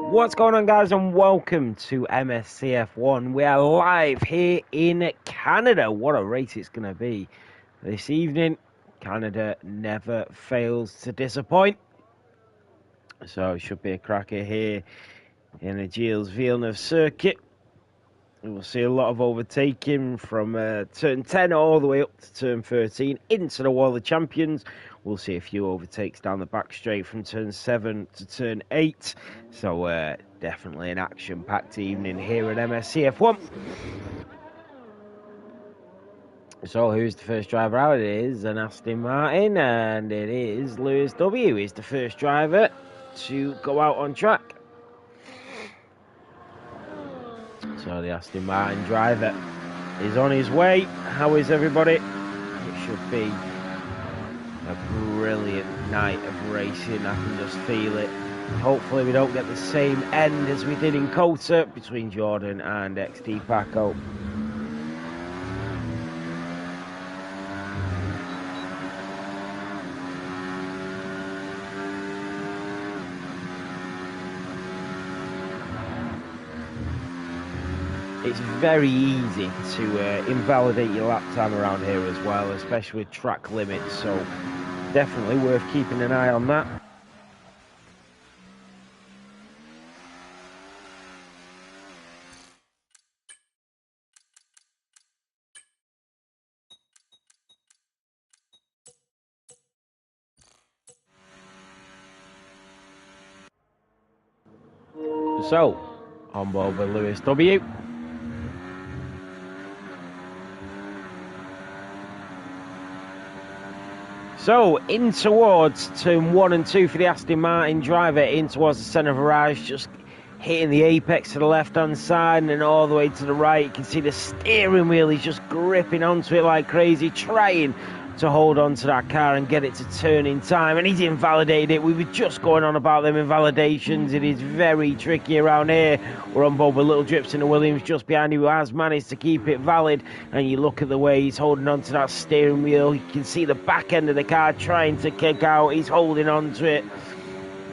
What's going on, guys, and welcome to MSC F1. We are live here in Canada. What a race it's going to be this evening. Canada never fails to disappoint. So it should be a cracker here in the Gilles Villeneuve circuit. We'll see a lot of overtaking from turn 10 all the way up to turn 13 into the Wall of Champions. We'll see a few overtakes down the back straight from turn 7 to turn 8. So definitely an action-packed evening here at MSC F1. So who's the first driver out? It is an Aston Martin, and it is Lewis W. He's the first driver to go out on track. So the Aston Martin driver is on his way. How is everybody? It should be a brilliant night of racing. I can just feel it. Hopefully we don't get the same end as we did in Kota between Jordan and XD Paco. It's very easy to invalidate your lap time around here as well, especially with track limits, so definitely worth keeping an eye on that. So, on board with Lewis W. So, in towards turn 1 and 2 for the Aston Martin driver, in towards the centre virage, just hitting the apex to the left-hand side and then all the way to the right. You can see the steering wheel, he's just gripping onto it like crazy, trying to hold on to that car and get it to turn in time, and he's invalidated it. We were just going on about them invalidations. It is very tricky around here. We're on board with Little Drips in the Williams just behind you, who has managed to keep it valid, and you look at the way he's holding on to that steering wheel. You can see the back end of the car trying to kick out. He's holding on to it,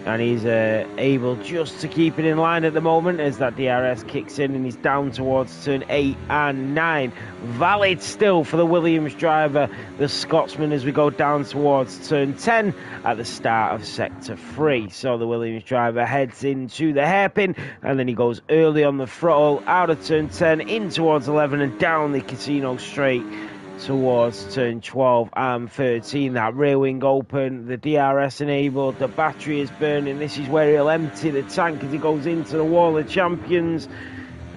and he's able just to keep it in line at the moment as that DRS kicks in, and he's down towards turn 8 and 9. Valid still for the Williams driver, the Scotsman, as we go down towards turn 10 at the start of sector 3. So the Williams driver heads into the hairpin, and then he goes early on the throttle out of turn 10 in towards 11 and down the casino straight towards turn 12 and 13. That rear wing open, the DRS enabled, the battery is burning. This is where he'll empty the tank as he goes into the Wall of Champions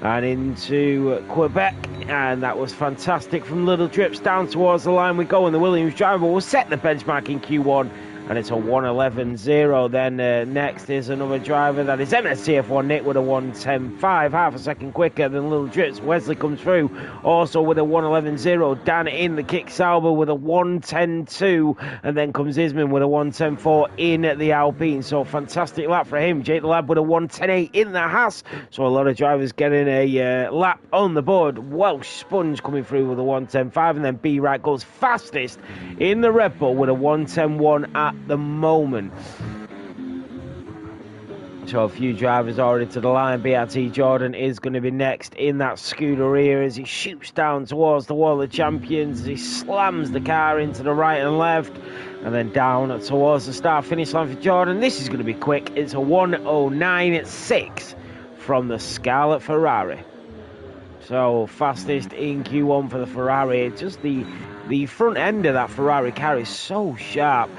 and into Quebec, and that was fantastic from Little Drips. Down towards the line we go, and the Williams driver will set the benchmark in Q1, and it's a 1:11.0. Then next is another driver, that is MSC F1 Nick with a 1:10.5, half a second quicker than Little Drips. Wesley comes through also with a 1:11.0. Dan in the Kick Sauber with a 1:10.2, and then comes Isman with a 1:10.4 in the Alpine. So fantastic lap for him. Jake the Lab with a 1:10.8 in the Haas. So a lot of drivers getting a lap on the board. Welsh Sponge coming through with a 1:10.5, and then B Wright goes fastest in the Red Bull with a 1:10.1 at the moment. So a few drivers already to the line. BRT Jordan is going to be next in that scooter here as he shoots down towards the Wall of Champions. He slams the car into the right and left, and then down towards the start finish line for Jordan. This is going to be quick. It's a 1:09.6 from the Scarlet Ferrari. So fastest in Q1 for the Ferrari. Just the front end of that Ferrari car is so sharp.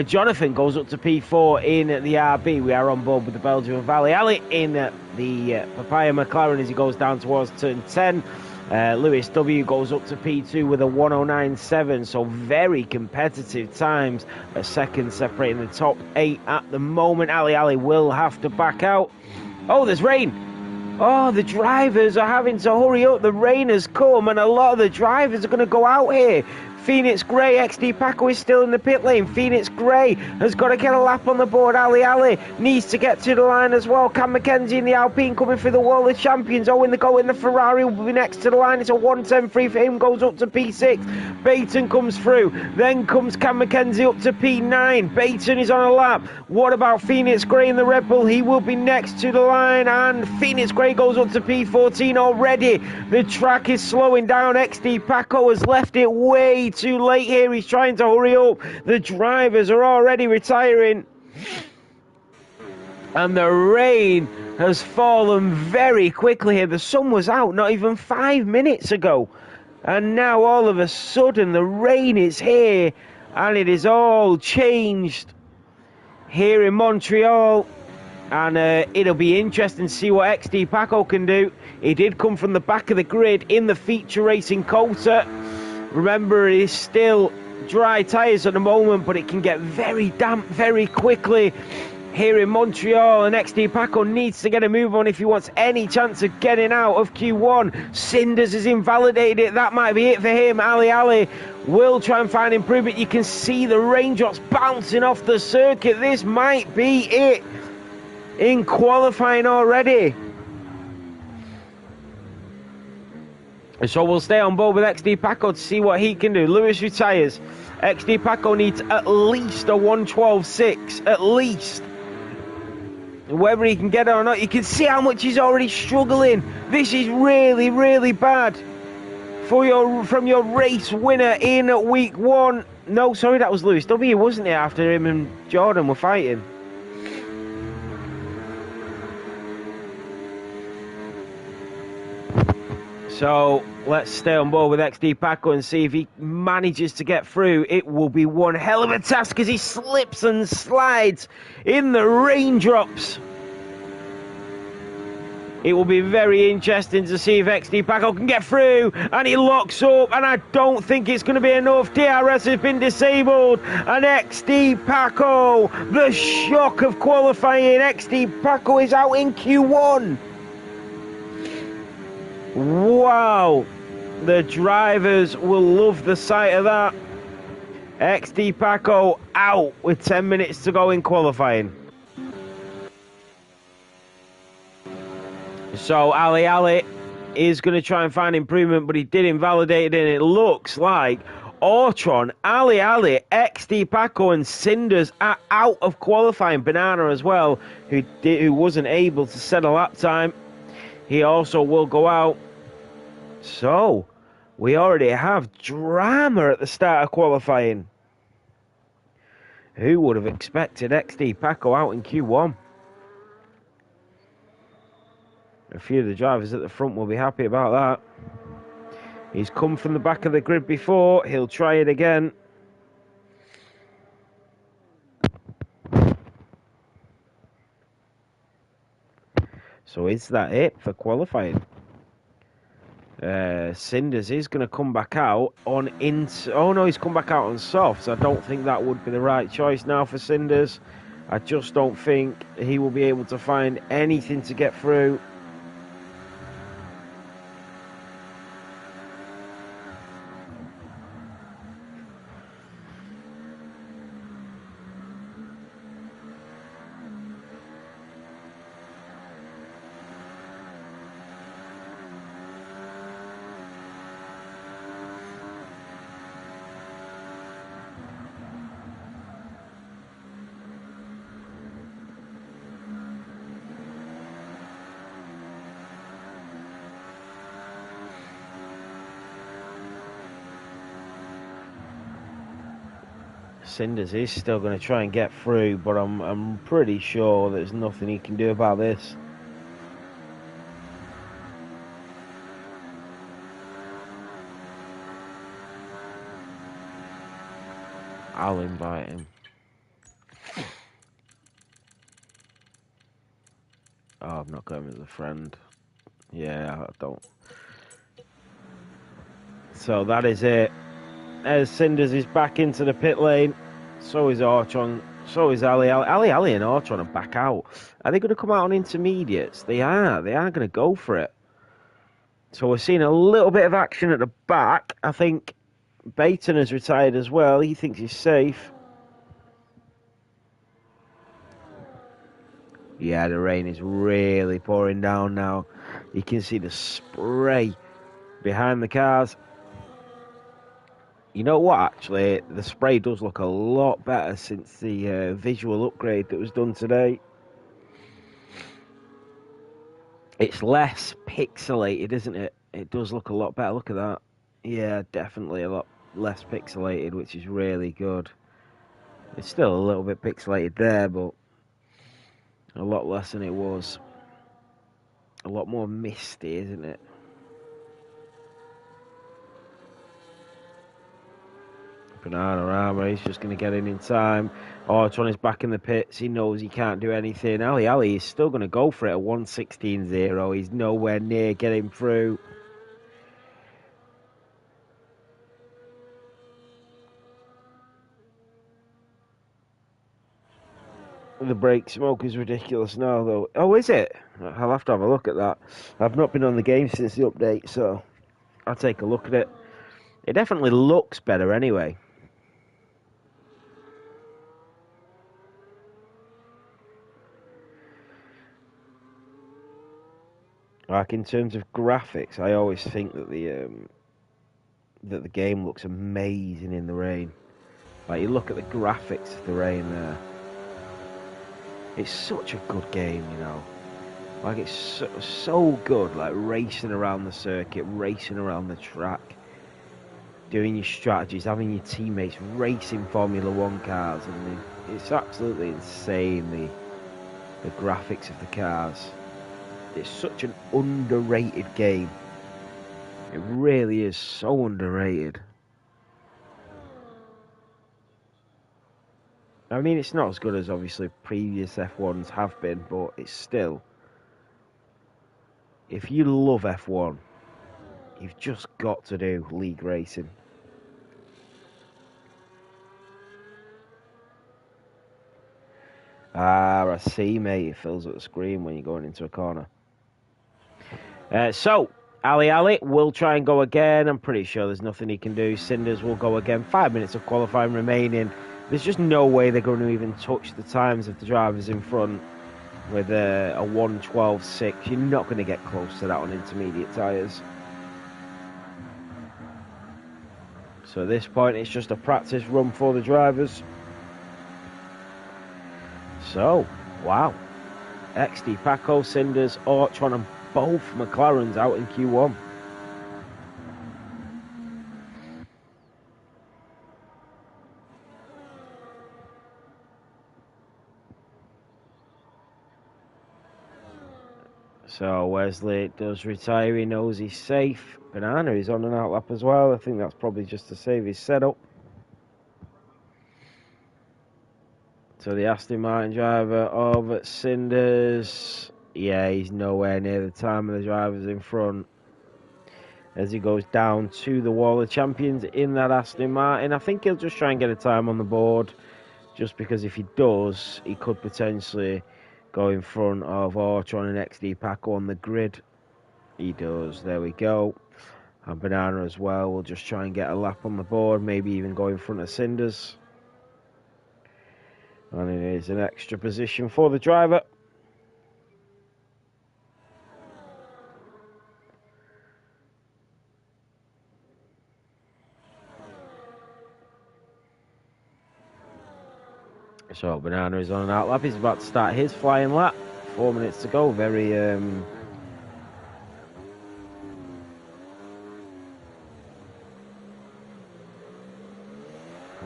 Jonathan goes up to P4 in the RB. We are on board with the Belgian Valley. Ali in the Papaya McLaren as he goes down towards turn 10. Lewis W goes up to P2 with a 1:09.7. So very competitive times. A second separating the top 8 at the moment. Ali will have to back out. Oh, there's rain. Oh, the drivers are having to hurry up. The rain has come, and a lot of the drivers are going to go out here. Phoenix Grey, XD Paco is still in the pit lane. Phoenix Grey has got to get a lap on the board. Ali needs to get to the line as well. Cam Mackenzie in the Alpine coming through the World of Champions. Oh, in the Ferrari will be next to the line. It's a 1:10.3 for him, goes up to P6. Baton comes through. Then comes Cam Mackenzie up to P9. Baton is on a lap. What about Phoenix Grey in the Red Bull? He will be next to the line, and Phoenix Grey goes up to P14 already. The track is slowing down. XD Paco has left it way too late here. He's trying to hurry up. The drivers are already retiring. And the rain has fallen very quickly here. The sun was out not even 5 minutes ago. And now all of a sudden the rain is here. And it is all changed here in Montreal. And it'll be interesting to see what XD Paco can do. He did come from the back of the grid in the feature racing Coulter. Remember, it is still dry tyres at the moment, but it can get very damp very quickly here in Montreal, and XD Paco needs to get a move on if he wants any chance of getting out of Q1. Cinders has invalidated it. That might be it for him. Ali will try and find improvement. You can see the raindrops bouncing off the circuit. This might be it in qualifying already. So we'll stay on board with XD Paco to see what he can do. Lewis retires. XD Paco needs at least a 1:12.6, at least. Whether he can get it or not, you can see how much he's already struggling. This is really, really bad from your race winner in week 1. No, sorry, that was Lewis W, wasn't it, after him and Jordan were fighting? So let's stay on board with XD Paco and see if he manages to get through. It will be one hell of a task as he slips and slides in the raindrops. It will be very interesting to see if XD Paco can get through, and he locks up, and I don't think it's going to be enough. DRS has been disabled, and XD Paco, the shock of qualifying, XD Paco is out in Q1. Wow, the drivers will love the sight of that. XD Paco out with 10 minutes to go in qualifying. So Ali is going to try and find improvement, but he did invalidate it, and it looks like Ortron, Ali, XD Paco and Cinders are out of qualifying. Banana as well, who wasn't able to set a lap time. He also will go out. So, we already have drama at the start of qualifying. Who would have expected XD Paco out in Q1? A few of the drivers at the front will be happy about that. He's come from the back of the grid before. He'll try it again. So is that it for qualifying? Cinders is going to come back out on oh no, he's come back out on softs. I don't think that would be the right choice now for Cinders. I just don't think he will be able to find anything to get through. Cinders is still going to try and get through, but I'm pretty sure there's nothing he can do about this. I'll invite him. Oh, I've not got him as a friend. Yeah, I don't. So that is it. As Cinders is back into the pit lane, so is Ortron, so is Ali and Ortron are back out. Are they going to come out on intermediates? They are going to go for it. So we're seeing a little bit of action at the back. I think Baton has retired as well. He thinks he's safe. Yeah, the rain is really pouring down now. You can see the spray behind the cars. You know what, actually? The spray does look a lot better since the visual upgrade that was done today. It's less pixelated, isn't it? It does look a lot better. Look at that. Yeah, definitely a lot less pixelated, which is really good. It's still a little bit pixelated there, but a lot less than it was. A lot more misty, isn't it? Panorama, he's just going to get in time. Ortron is back in the pits. He knows he can't do anything. Ali is still going to go for it at 1:16.0. He's nowhere near getting through. The brake smoke is ridiculous now, though. Oh, is it? I'll have to have a look at that. I've not been on the game since the update, so I'll take a look at it. It definitely looks better anyway. Like, in terms of graphics, I always think that the game looks amazing in the rain. Like, you look at the graphics of the rain there. It's such a good game, you know. Like, it's so good, like, racing around the circuit, racing around the track, doing your strategies, having your teammates racing Formula 1 cars, and it's absolutely insane, the graphics of the cars. It's such an underrated game. It really is so underrated. I mean, it's not as good as, obviously, previous F1s have been, but it's still... If you love F1, you've just got to do league racing. Ah, I see, mate. It fills up the screen when you're going into a corner. So, Ali will try and go again. I'm pretty sure there's nothing he can do. Cinders will go again. 5 minutes of qualifying remaining. There's just no way they're going to even touch the times of the drivers in front with a 1:12.6. You're not going to get close to that on intermediate tyres. So at this point, it's just a practice run for the drivers. So, wow. XD, Paco, Cinders, Ortron, and both McLarens out in Q1. So Wesley does retire. He knows he's safe. Banana is on an outlap as well. I think that's probably just to save his setup. So the Aston Martin driver over at Cinders. Yeah, he's nowhere near the time of the drivers in front. As he goes down to the wall of champions in that Aston Martin. I think he'll just try and get a time on the board. Just because if he does, he could potentially go in front of Ortron and XD Paco on the grid. He does. There we go. And Banana as well. We'll just try and get a lap on the board. Maybe even go in front of Cinders. And it is an extra position for the driver. So Banana is on an outlap. He's about to start his flying lap. 4 minutes to go. Very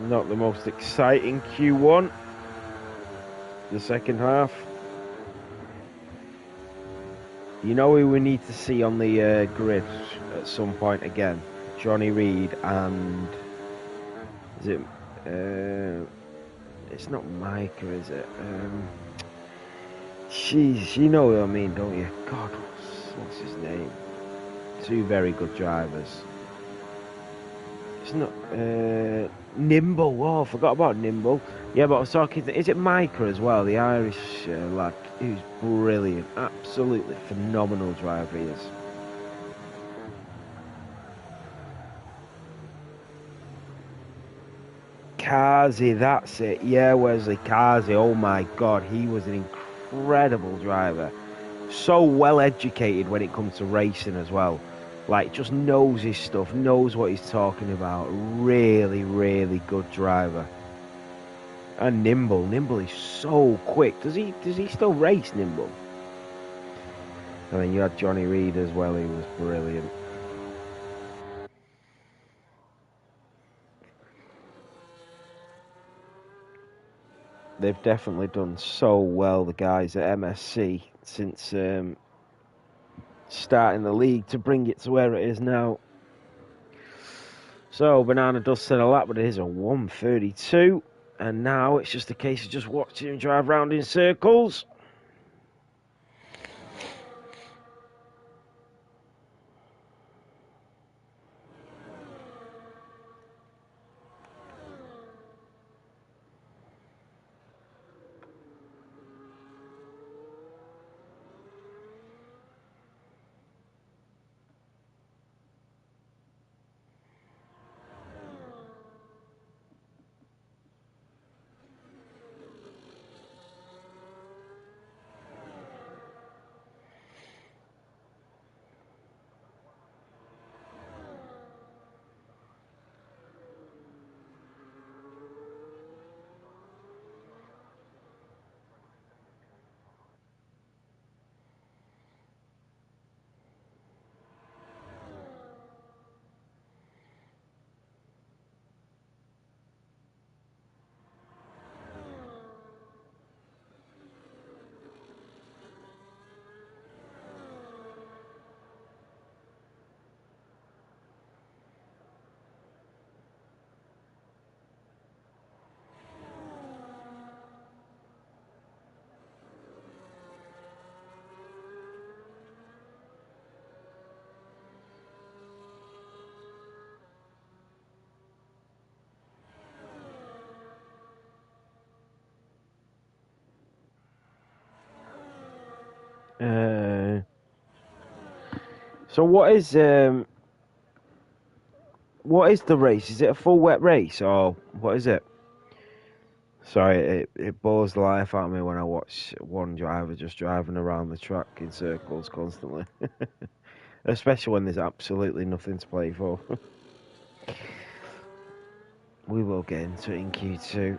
not the most exciting Q1. The second half. You know who we need to see on the grid at some point again? Johnny Reed and... Is it... it's not Micah, is it? Jeez, you know what I mean, don't you? God, what's his name? Two very good drivers. It's not... Nimble. Oh, I forgot about Nimble. Yeah, but I was talking... Is it Micah as well? The Irish lad who's brilliant. Absolutely phenomenal driver he is. Kazi, that's it. Yeah, Wesley Kazi. Oh my God, he was an incredible driver. So well educated when it comes to racing as well. Like, just knows his stuff, knows what he's talking about. Really, really good driver. And Nimble. Nimble is so quick. Does he still race, Nimble? And then you had Johnny Reed as well. He was brilliant. They've definitely done so well, the guys at MSC, since starting the league to bring it to where it is now. So Banana does set a lap, but it is a 1:32, and now it's just a case of just watching him drive round in circles. So what is the race? Is it a full wet race or what is it? Sorry, it bores the life out of me when I watch one driver just driving around the track in circles constantly. Especially when there's absolutely nothing to play for. We will get into it in Q2.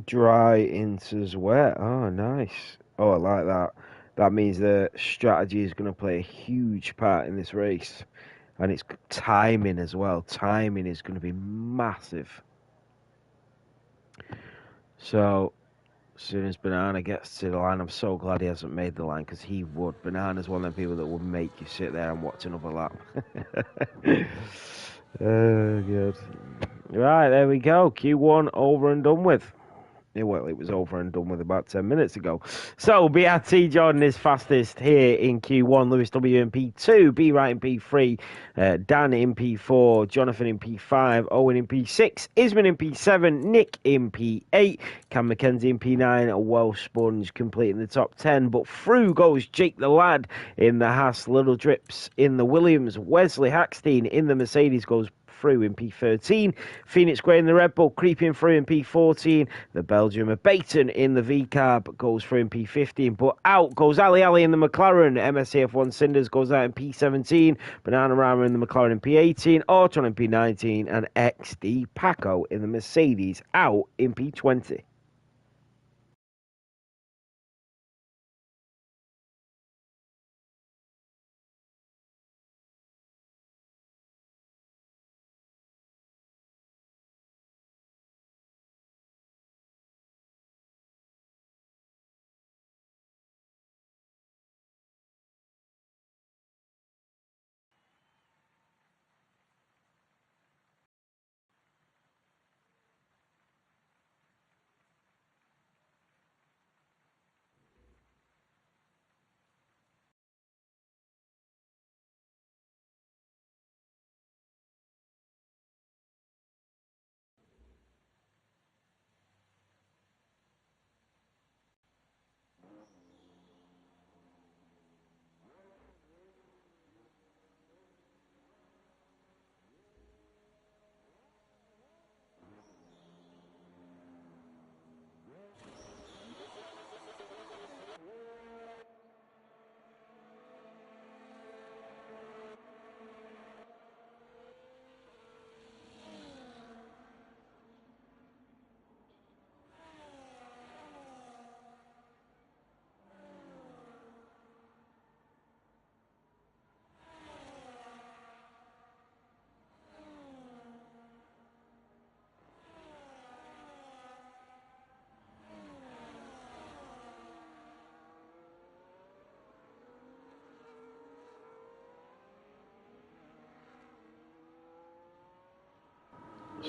Dry into wet. Oh, nice. Oh, I like that. That means the strategy is going to play a huge part in this race. And it's timing as well. Timing is going to be massive. So, as soon as Banana gets to the line, I'm so glad he hasn't made the line because he would. Banana's one of the people that would make you sit there and watch another lap. Oh, good. Right, there we go. Q1 over and done with. Well, it was over and done with about 10 minutes ago. So, BRT Jordan is fastest here in Q1. Lewis W in P2, B Wright in P3, Dan in P4, Jonathan in P5, Owen in P6, Isman in P7, Nick in P8, Cam McKenzie in P9, Welsh Sponge completing the top 10. But through goes Jake the Lad in the Haas, Little Drips in the Williams, Wesley Hackstein in the Mercedes goes through in P13, Phoenix Gray in the Red Bull creeping through in P14, the Belgium Baton in the V-Carb goes through in P15, but out goes Ali in the McLaren, MSC F1 Cinders goes out in P17, Banana Rama in the McLaren in P18, Orton in P19, and XD Paco in the Mercedes out in P20.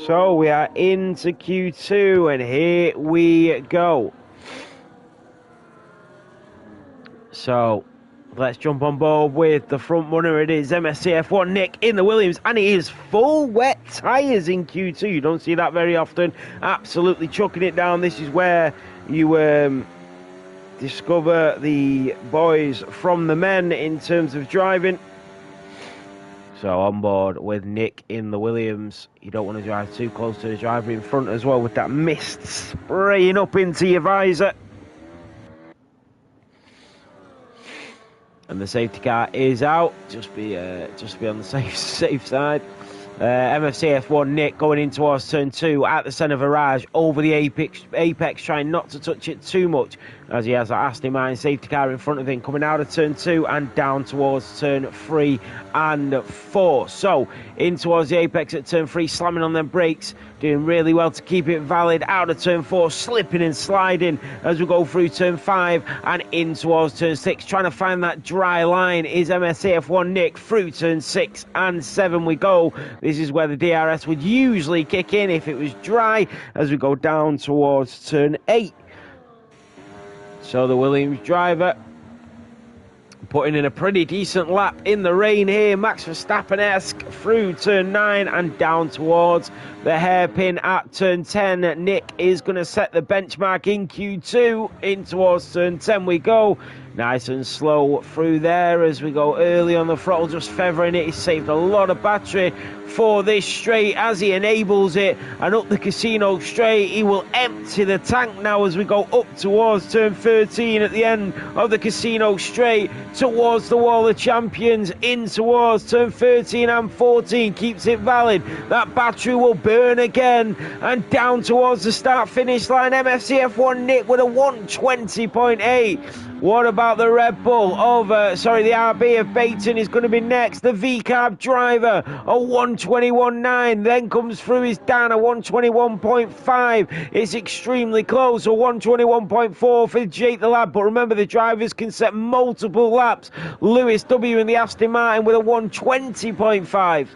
So we are into Q2, and here we go. So let's jump on board with the front runner. It is MSC F1 Nick in the Williams, and it is full wet tyres in Q2. You don't see that very often. Absolutely chucking it down. This is where you discover the boys from the men in terms of driving. So on board with Nick in the Williams. You don't want to drive too close to the driver in front as well, with that mist spraying up into your visor. And the safety car is out. Just be on the safe side. MSC F1 Nick going in towards turn 2 at the centre virage over the apex, trying not to touch it too much, as he has that Aston Martin safety car in front of him, coming out of turn 2 and down towards turn 3 and 4. So in towards the apex at turn 3, slamming on them brakes, doing really well to keep it valid. Out of turn 4, slipping and sliding as we go through turn 5 and in towards turn 6, trying to find that dry line is MSC F1 Nick. Through turn 6 and 7 we go. This is where the DRS would usually kick in if it was dry, as we go down towards turn 8. So the Williams driver putting in a pretty decent lap in the rain here, Max Verstappen-esque, through turn 9 and down towards the hairpin at turn 10. Nick is going to set the benchmark in Q2. In towards turn 10 we go. Nice and slow through there as we go early on the throttle, just feathering it. He saved a lot of battery for this straight as he enables it, and up the casino straight he will empty the tank now as we go up towards turn 13 at the end of the casino straight towards the wall of champions. In towards turn 13 and 14, keeps it valid. That battery will burn again, and down towards the start finish line, MSC F1 Nick with a 120.8. What about the Red Bull the RB of Baton is going to be next. The VCARB driver, a 121.9, then comes through is Dan, a 121.5. It's extremely close, a 121.4 for Jake the Lad, but remember the drivers can set multiple laps. Lewis W in the Aston Martin with a 120.5.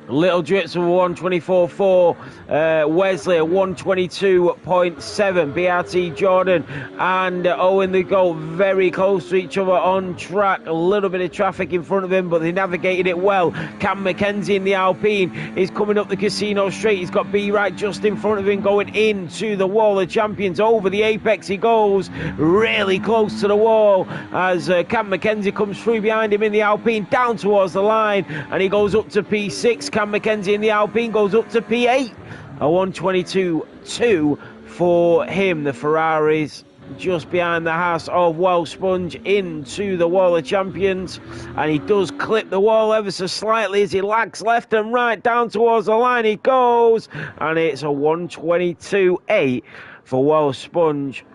Little Drits of 124.4, Wesley at 122.7, BRT Jordan and Owen, they go very close to each other on track. A little bit of traffic in front of him, but they navigated it well. Cam McKenzie in the Alpine is coming up the casino straight. He's got B right just in front of him, going into the wall of champions. Over the apex he goes, really close to the wall as Cam McKenzie comes through behind him in the Alpine, down towards the line, and he goes up to P6. Cam McKenzie in the Alpine goes up to P8, a 122.2 for him. The Ferraris just behind the Haas of Welsh Sponge into the wall of champions, and he does clip the wall ever so slightly as he lags left and right. Down towards the line he goes, and it's a 122.8 for Welsh Sponge,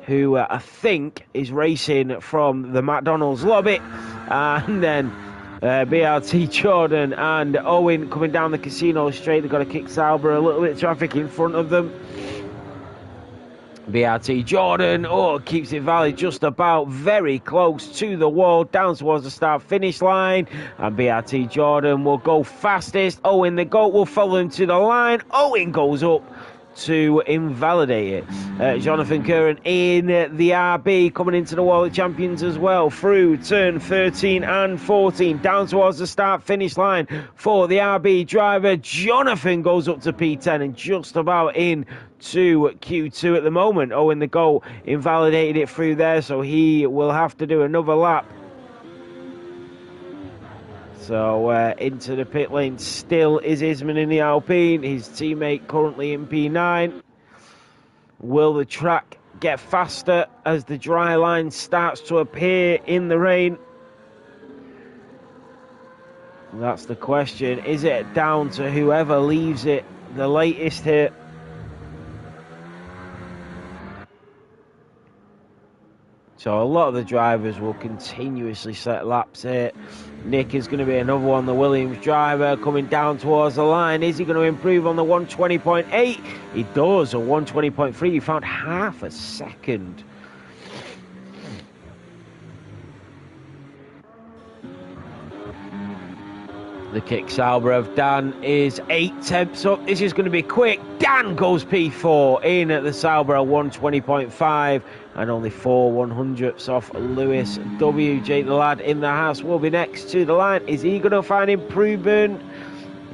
who I think is racing from the McDonald's lobby. And then BRT Jordan and Owen coming down the casino straight. They've got to kick Sauber, a little bit of traffic in front of them. BRT Jordan, keeps it valid just about, very close to the wall, down towards the start finish line, and BRT Jordan will go fastest. Owen the GOAT will follow him to the line. Owen goes up to invalidate it. Jonathan Curran in the RB coming into the wall of champions as well, through turn 13 and 14, down towards the start finish line for the RB driver. Jonathan goes up to P10 and just about in to Q2 at the moment. Owen the GOAT invalidated it through there, so he will have to do another lap. So into the pit lane still is Isman in the Alpine, his teammate currently in P9. Will the track get faster as the dry line starts to appear in the rain? That's the question. Is it down to whoever leaves it the latest here? So a lot of the drivers will continuously set laps here. Nick is going to be another one, the Williams driver, coming down towards the line. Is he going to improve on the 120.8? He does, a 120.3. He found half a second. the kick Sauber of Dan is 8 tenths up. This is going to be quick. Dan goes P4 in at the Sauber 120.5 and only 4/100ths off Lewis W. Jake the lad in the house will be next to the line. Is he going to find improvement?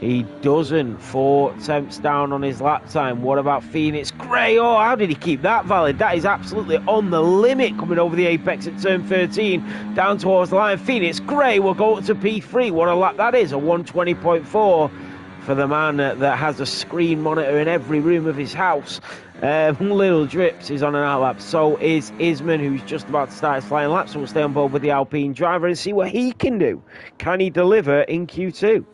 He doesn't. 4 tenths down on his lap time. What about Phoenix Gray? Oh, how did he keep that valid? That is absolutely on the limit coming over the apex at turn 13. Down towards the line. Phoenix Gray will go up to P3. What a lap that is. A 120.4 for the man that has a screen monitor in every room of his house. Little Drips is on an outlap. So is Isman, who's just about to start his flying lap. So we'll stay on board with the Alpine driver and see what he can do. Can he deliver in Q2?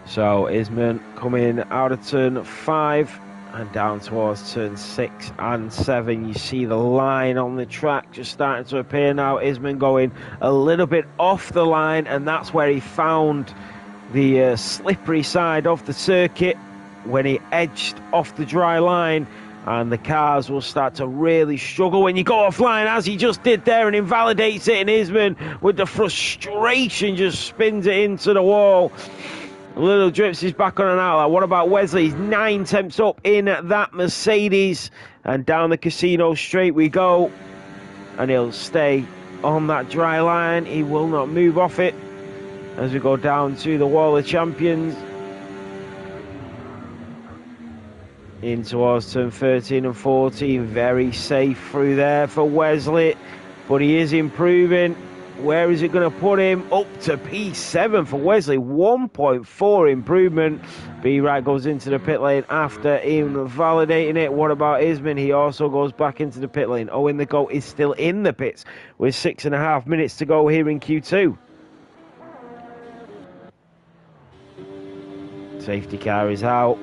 So Isman coming out of turn 5 and down towards turn 6 and 7. You see the line on the track just starting to appear now. Isman going a little bit off the line, and that's where he found the slippery side of the circuit when he edged off the dry line. And the cars will start to really struggle when you go offline, as he just did there, and invalidates it. And Isman, with the frustration, just spins it into the wall. Little Drips is back on an outlet. What about Wesley? He's 9 tenths up in that Mercedes. And down the casino straight we go. And he'll stay on that dry line. He will not move off it as we go down to the Wall of Champions. In towards turn 13 and 14. Very safe through there for Wesley. But he is improving. Where is it going to put him? Up to P7 for Wesley. 1.4 improvement. B-Right goes into the pit lane after invalidating it. What about Isman? He also goes back into the pit lane. Owen the GOAT is still in the pits with 6.5 minutes to go here in Q2. Safety car is out.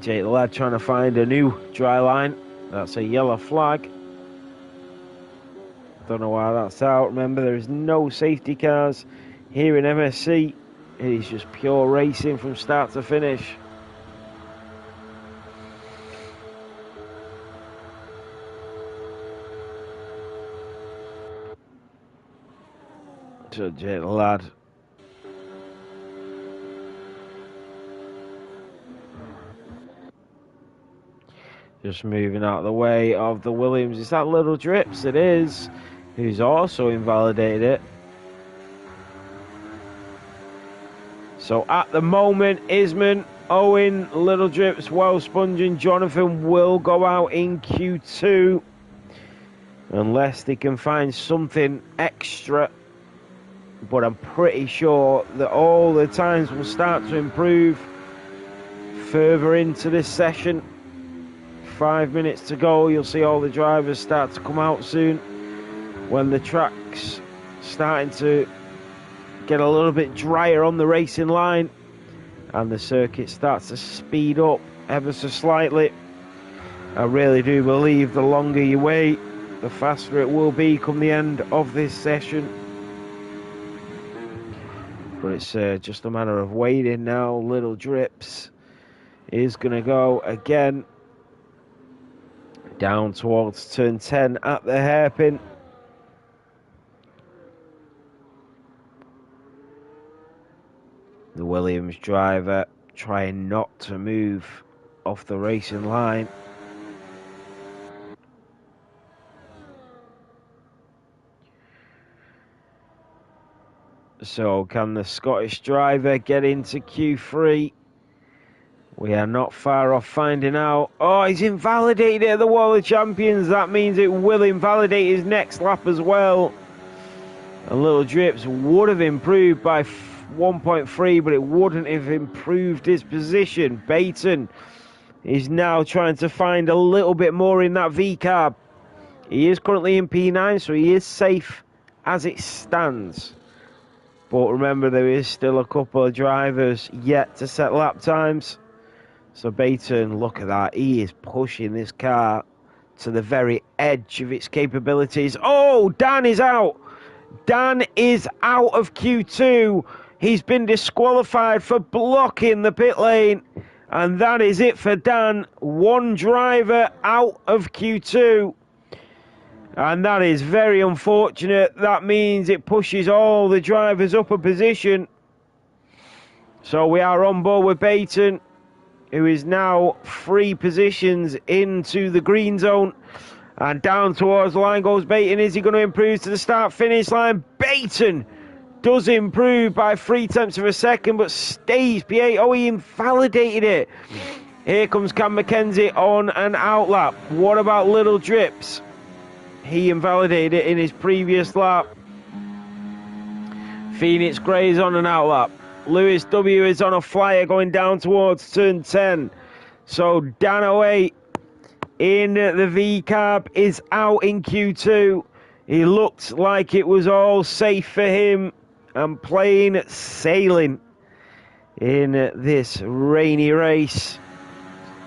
Jake the lad trying to find a new dry line. That's a yellow flag. Don't know why that's out. Remember, there is no safety cars here in MSC. It is just pure racing from start to finish. So Jake the lad just moving out of the way of the Williams. Is that Little Drips? It is. Who's also invalidated it. So at the moment, Isman, Owen, Little Drips, Wells Sponge and Jonathan will go out in Q2. Unless they can find something extra. But I'm pretty sure that all the times will start to improve further into this session. 5 minutes to go. You'll see all the drivers start to come out soon when the track's starting to get a little bit drier on the racing line and the circuit starts to speed up ever so slightly. I really do believe the longer you wait, the faster it will be come the end of this session. But it's just a matter of waiting now. Little Drips is going to go again down towards turn 10 at the hairpin. The Williams driver trying not to move off the racing line. So can the Scottish driver get into Q3? We are not far off finding out. Oh, he's invalidated at the Wall of Champions. That means it will invalidate his next lap as well. And Little Drips would have improved by 1.3, but it wouldn't have improved his position. Baton is now trying to find a little bit more in that V-carb. He is currently in P9, so he is safe as it stands. But remember, there is still a couple of drivers yet to set lap times. So Baton, look at that. He is pushing this car to the very edge of its capabilities. Oh, Dan is out. Dan is out of Q2. He's been disqualified for blocking the pit lane. And that is it for Dan. One driver out of Q2. And that is very unfortunate. That means it pushes all the drivers up a position. So we are on board with Baton, who is now 3 positions into the green zone. And down towards the line goes Baton. Is he going to improve to the start-finish line? Baton does improve by 0.3 of a second, but stays P8. Oh, he invalidated it. Here comes Cam McKenzie on an outlap. What about Little Drips? He invalidated it in his previous lap. Phoenix Gray is on an outlap. Lewis W is on a flyer going down towards turn 10. So Dan 08 in the V-Cab is out in Q2. He looked like it was all safe for him and plain sailing in this rainy race.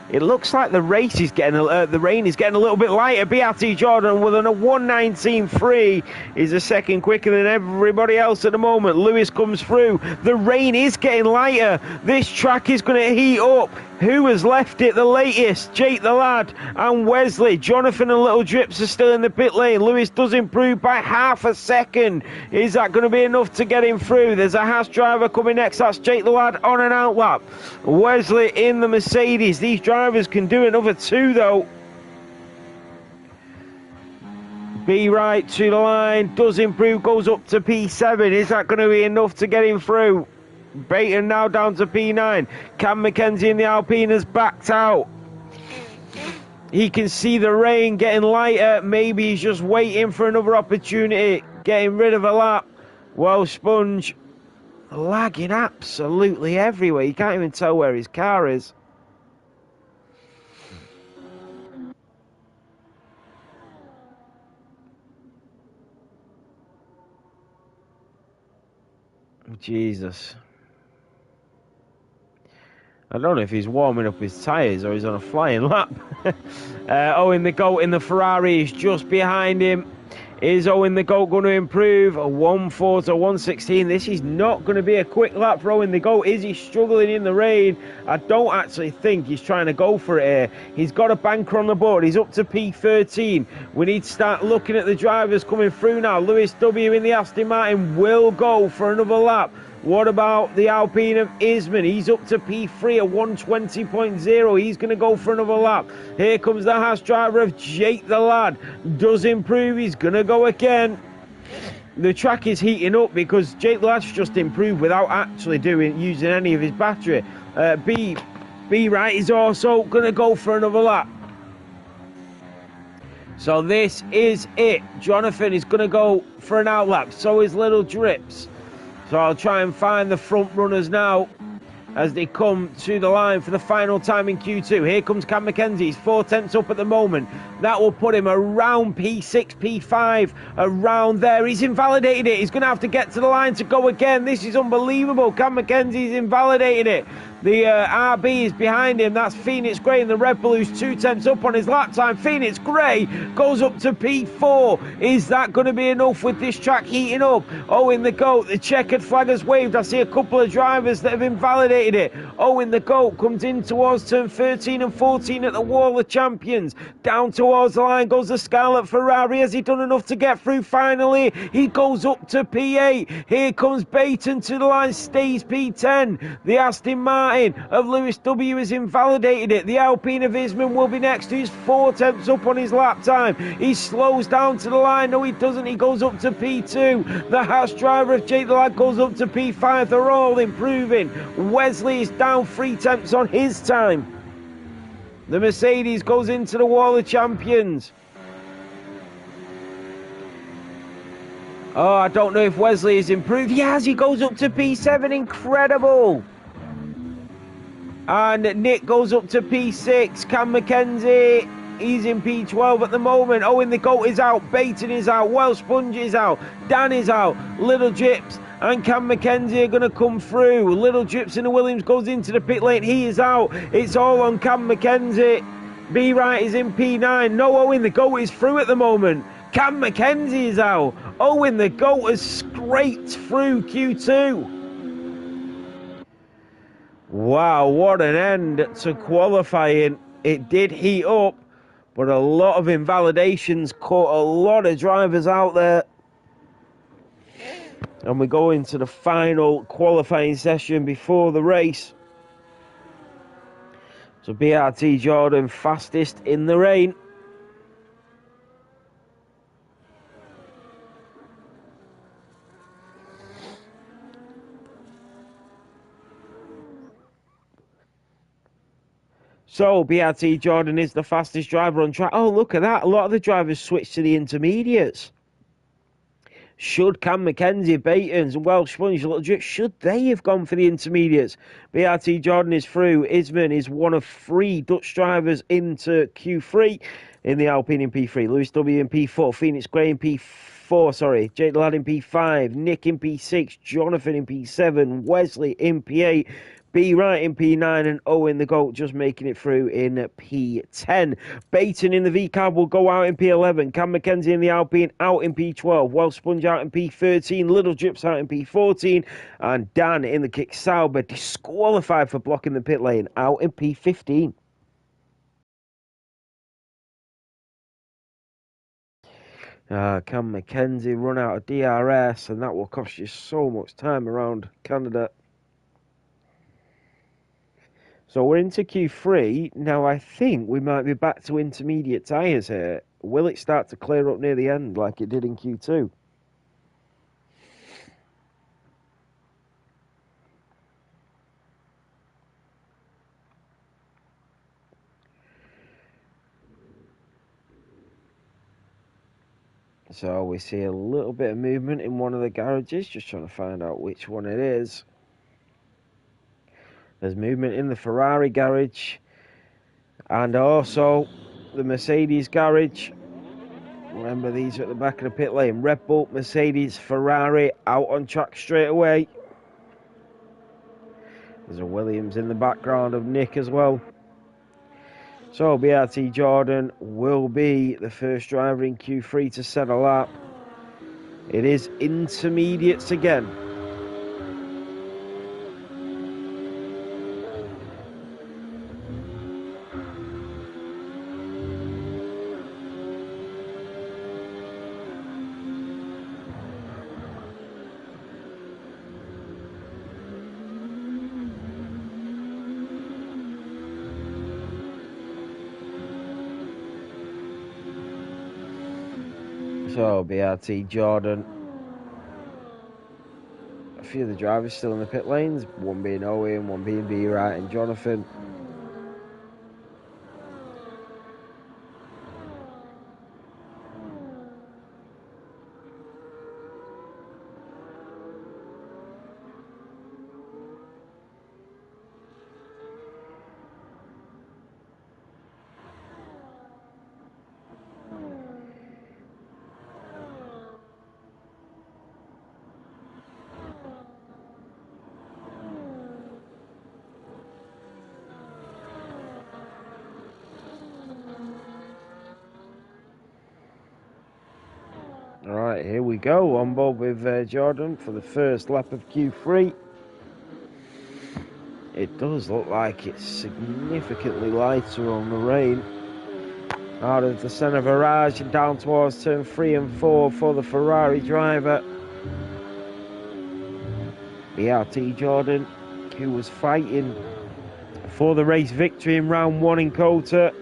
It looks like the race is getting the rain is getting a little bit lighter. Beatty Jordan with a 1:19.3 is a second quicker than everybody else at the moment. Lewis comes through. The rain is getting lighter. This track is going to heat up. Who has left it the latest? Jake the Lad and Wesley. Jonathan and Little Drips are still in the pit lane. Lewis does improve by half a second. Is that going to be enough to get him through? There's a Haas driver coming next. That's Jake the Lad on an outlap. Wesley in the Mercedes. These drivers can do another 2 though. B right to the line. Does improve. Goes up to P7. Is that going to be enough to get him through? Baton now down to P9. Cam McKenzie in the Alpine has backed out. He can see the rain getting lighter. Maybe he's just waiting for another opportunity. Getting rid of a lap. Well, Sponge lagging absolutely everywhere. You can't even tell where his car is. Jesus. I don't know if he's warming up his tyres or he's on a flying lap. Owen the Goat in the Ferrari is just behind him. Is Owen the Goat going to improve? A 1:4 to 1:16. This is not going to be a quick lap for Owen the Goat. Is he struggling in the rain? I don't actually think he's trying to go for it here. He's got a banker on the board. He's up to P13. We need to start looking at the drivers coming through now. Lewis W in the Aston Martin will go for another lap. What about the Alpine of Isman? He's up to P3 at 1:20.0. He's going to go for another lap. Here comes the Haas driver of Jake the Lad. Does improve. He's going to go again. The track is heating up because Jake the Lad's just improved without actually using any of his battery. B right is also going to go for another lap. So this is it. Jonathan is going to go for an outlap. So is Little Drips. So I'll try and find the front runners now as they come to the line for the final time in Q2. Here comes Cam McKenzie. He's 4/10 up at the moment. That will put him around P6, P5, around there. He's invalidated it. He's going to have to get to the line to go again. This is unbelievable. Cam McKenzie's invalidated it. The RB is behind him. That's Phoenix Gray in the Red Bull, who's 2/10 up on his lap time. Phoenix Gray goes up to P4. Is that going to be enough with this track heating up? Owen the Goat, the checkered flag has waved. I see a couple of drivers that have invalidated it. Owen the Goat comes in towards turn 13 and 14 at the Wall of Champions. Down towards the line goes the Scarlet Ferrari. Has he done enough to get through finally? He goes up to P8. Here comes Baton to the line, stays P10. The Aston Martin of Lewis W has invalidated it. The Alpine of Isman will be next. He's 4/10 up on his lap time. He slows down to the line. No, he doesn't. He goes up to P2. The Haas driver of Jake the Lad goes up to P5. They're all improving. Wesley is down 3/10 on his time. The Mercedes goes into the Wall of Champions. Oh, I don't know if Wesley has improved. Yes, he goes up to P7. Incredible. And Nick goes up to P6. Cam McKenzie, he's in P12 at the moment. Owen the Goat is out. Baton is out. Well Sponge is out. Dan is out. Little Drips and Cam McKenzie are going to come through. Little Drips in the Williams goes into the pit lane. He is out. It's all on Cam McKenzie. B Wright is in P9. No, Owen the GOAT is through at the moment. Cam Mackenzie is out. Owen the GOAT has scraped through Q2. Wow, what an end to qualifying. It did heat up, but a lot of invalidations caught a lot of drivers out there. And we go into the final qualifying session before the race. So BRT Jordan fastest in the rain. So BRT Jordan is the fastest driver on track. Oh, look at that. A lot of the drivers switched to the intermediates. Should Cam Mackenzie, Baton's, and Welsh Sponge, Little Drip, should they have gone for the intermediates? BRT Jordan is through. Isman is one of 3 Dutch drivers into Q3 in the Alpine in P3. Lewis W in P4, Phoenix Gray in P4, Jake Ladd in P5, Nick in P6, Jonathan in P7, Wesley in P8, B Wright in P9, and Owen the GOAT just making it through in P10. Baton in the V-Cab will go out in P11. Cam Mackenzie in the Alpine out in P12. Welsh Sponge out in P13. Little Drips out in P14. And Dan in the Kick Sauber disqualified for blocking the pit lane out in P15. Cam Mackenzie run out of DRS, and that will cost you so much time around Canada. So we're into Q3. Now I think we might be back to intermediate tyres here. Will it start to clear up near the end like it did in Q2? So we see a little bit of movement in one of the garages. Just trying to find out which one it is. There's movement in the Ferrari garage and also the Mercedes garage. Remember, these are at the back of the pit lane. Red Bull, Mercedes, Ferrari out on track straight away. There's a Williams in the background of Nick as well. So BRT Jordan will be the first driver in Q3 to set a lap. It is intermediates again. So BRT Jordan, a few of the drivers still in the pit lanes, one being Owen, one being B Wright and Jonathan. Alright, here we go, on board with Jordan for the first lap of Q3. It does look like it's significantly lighter on the rain. Out of the centre virage and down towards turn 3 and 4 for the Ferrari driver. BRT Jordan, who was fighting for the race victory in round 1 in Kota,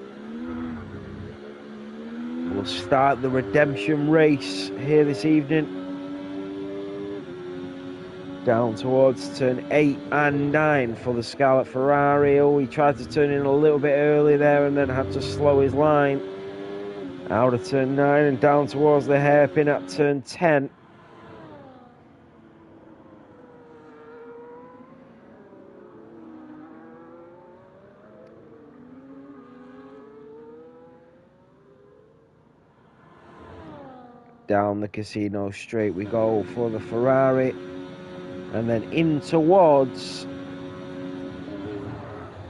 will start the redemption race here this evening. Down towards turn 8 and 9 for the Scarlet Ferrari. Oh, he tried to turn in a little bit early there and then had to slow his line. Out of turn 9 and down towards the hairpin at turn 10. Down the casino straight we go for the Ferrari, and then in towards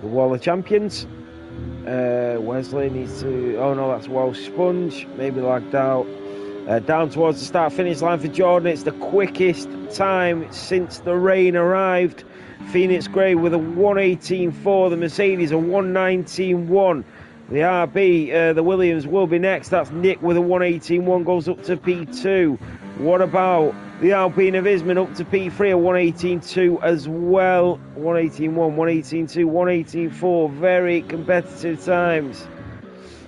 the Wall of Champions. Wesley needs to... Oh no, that's Welsh Sponge. Maybe lagged out. Down towards the start-finish line for Jordan. It's the quickest time since the rain arrived. Phoenix Gray with a 1:18.4. The Mercedes a 1:19.1. The RB, the Williams will be next. That's Nick with a 1:18.1. Goes up to P2. What about the Alpine of Isman up to P3, a 1:18.2 as well. 1:18.1, 1:18.2, 1:18.4. Very competitive times.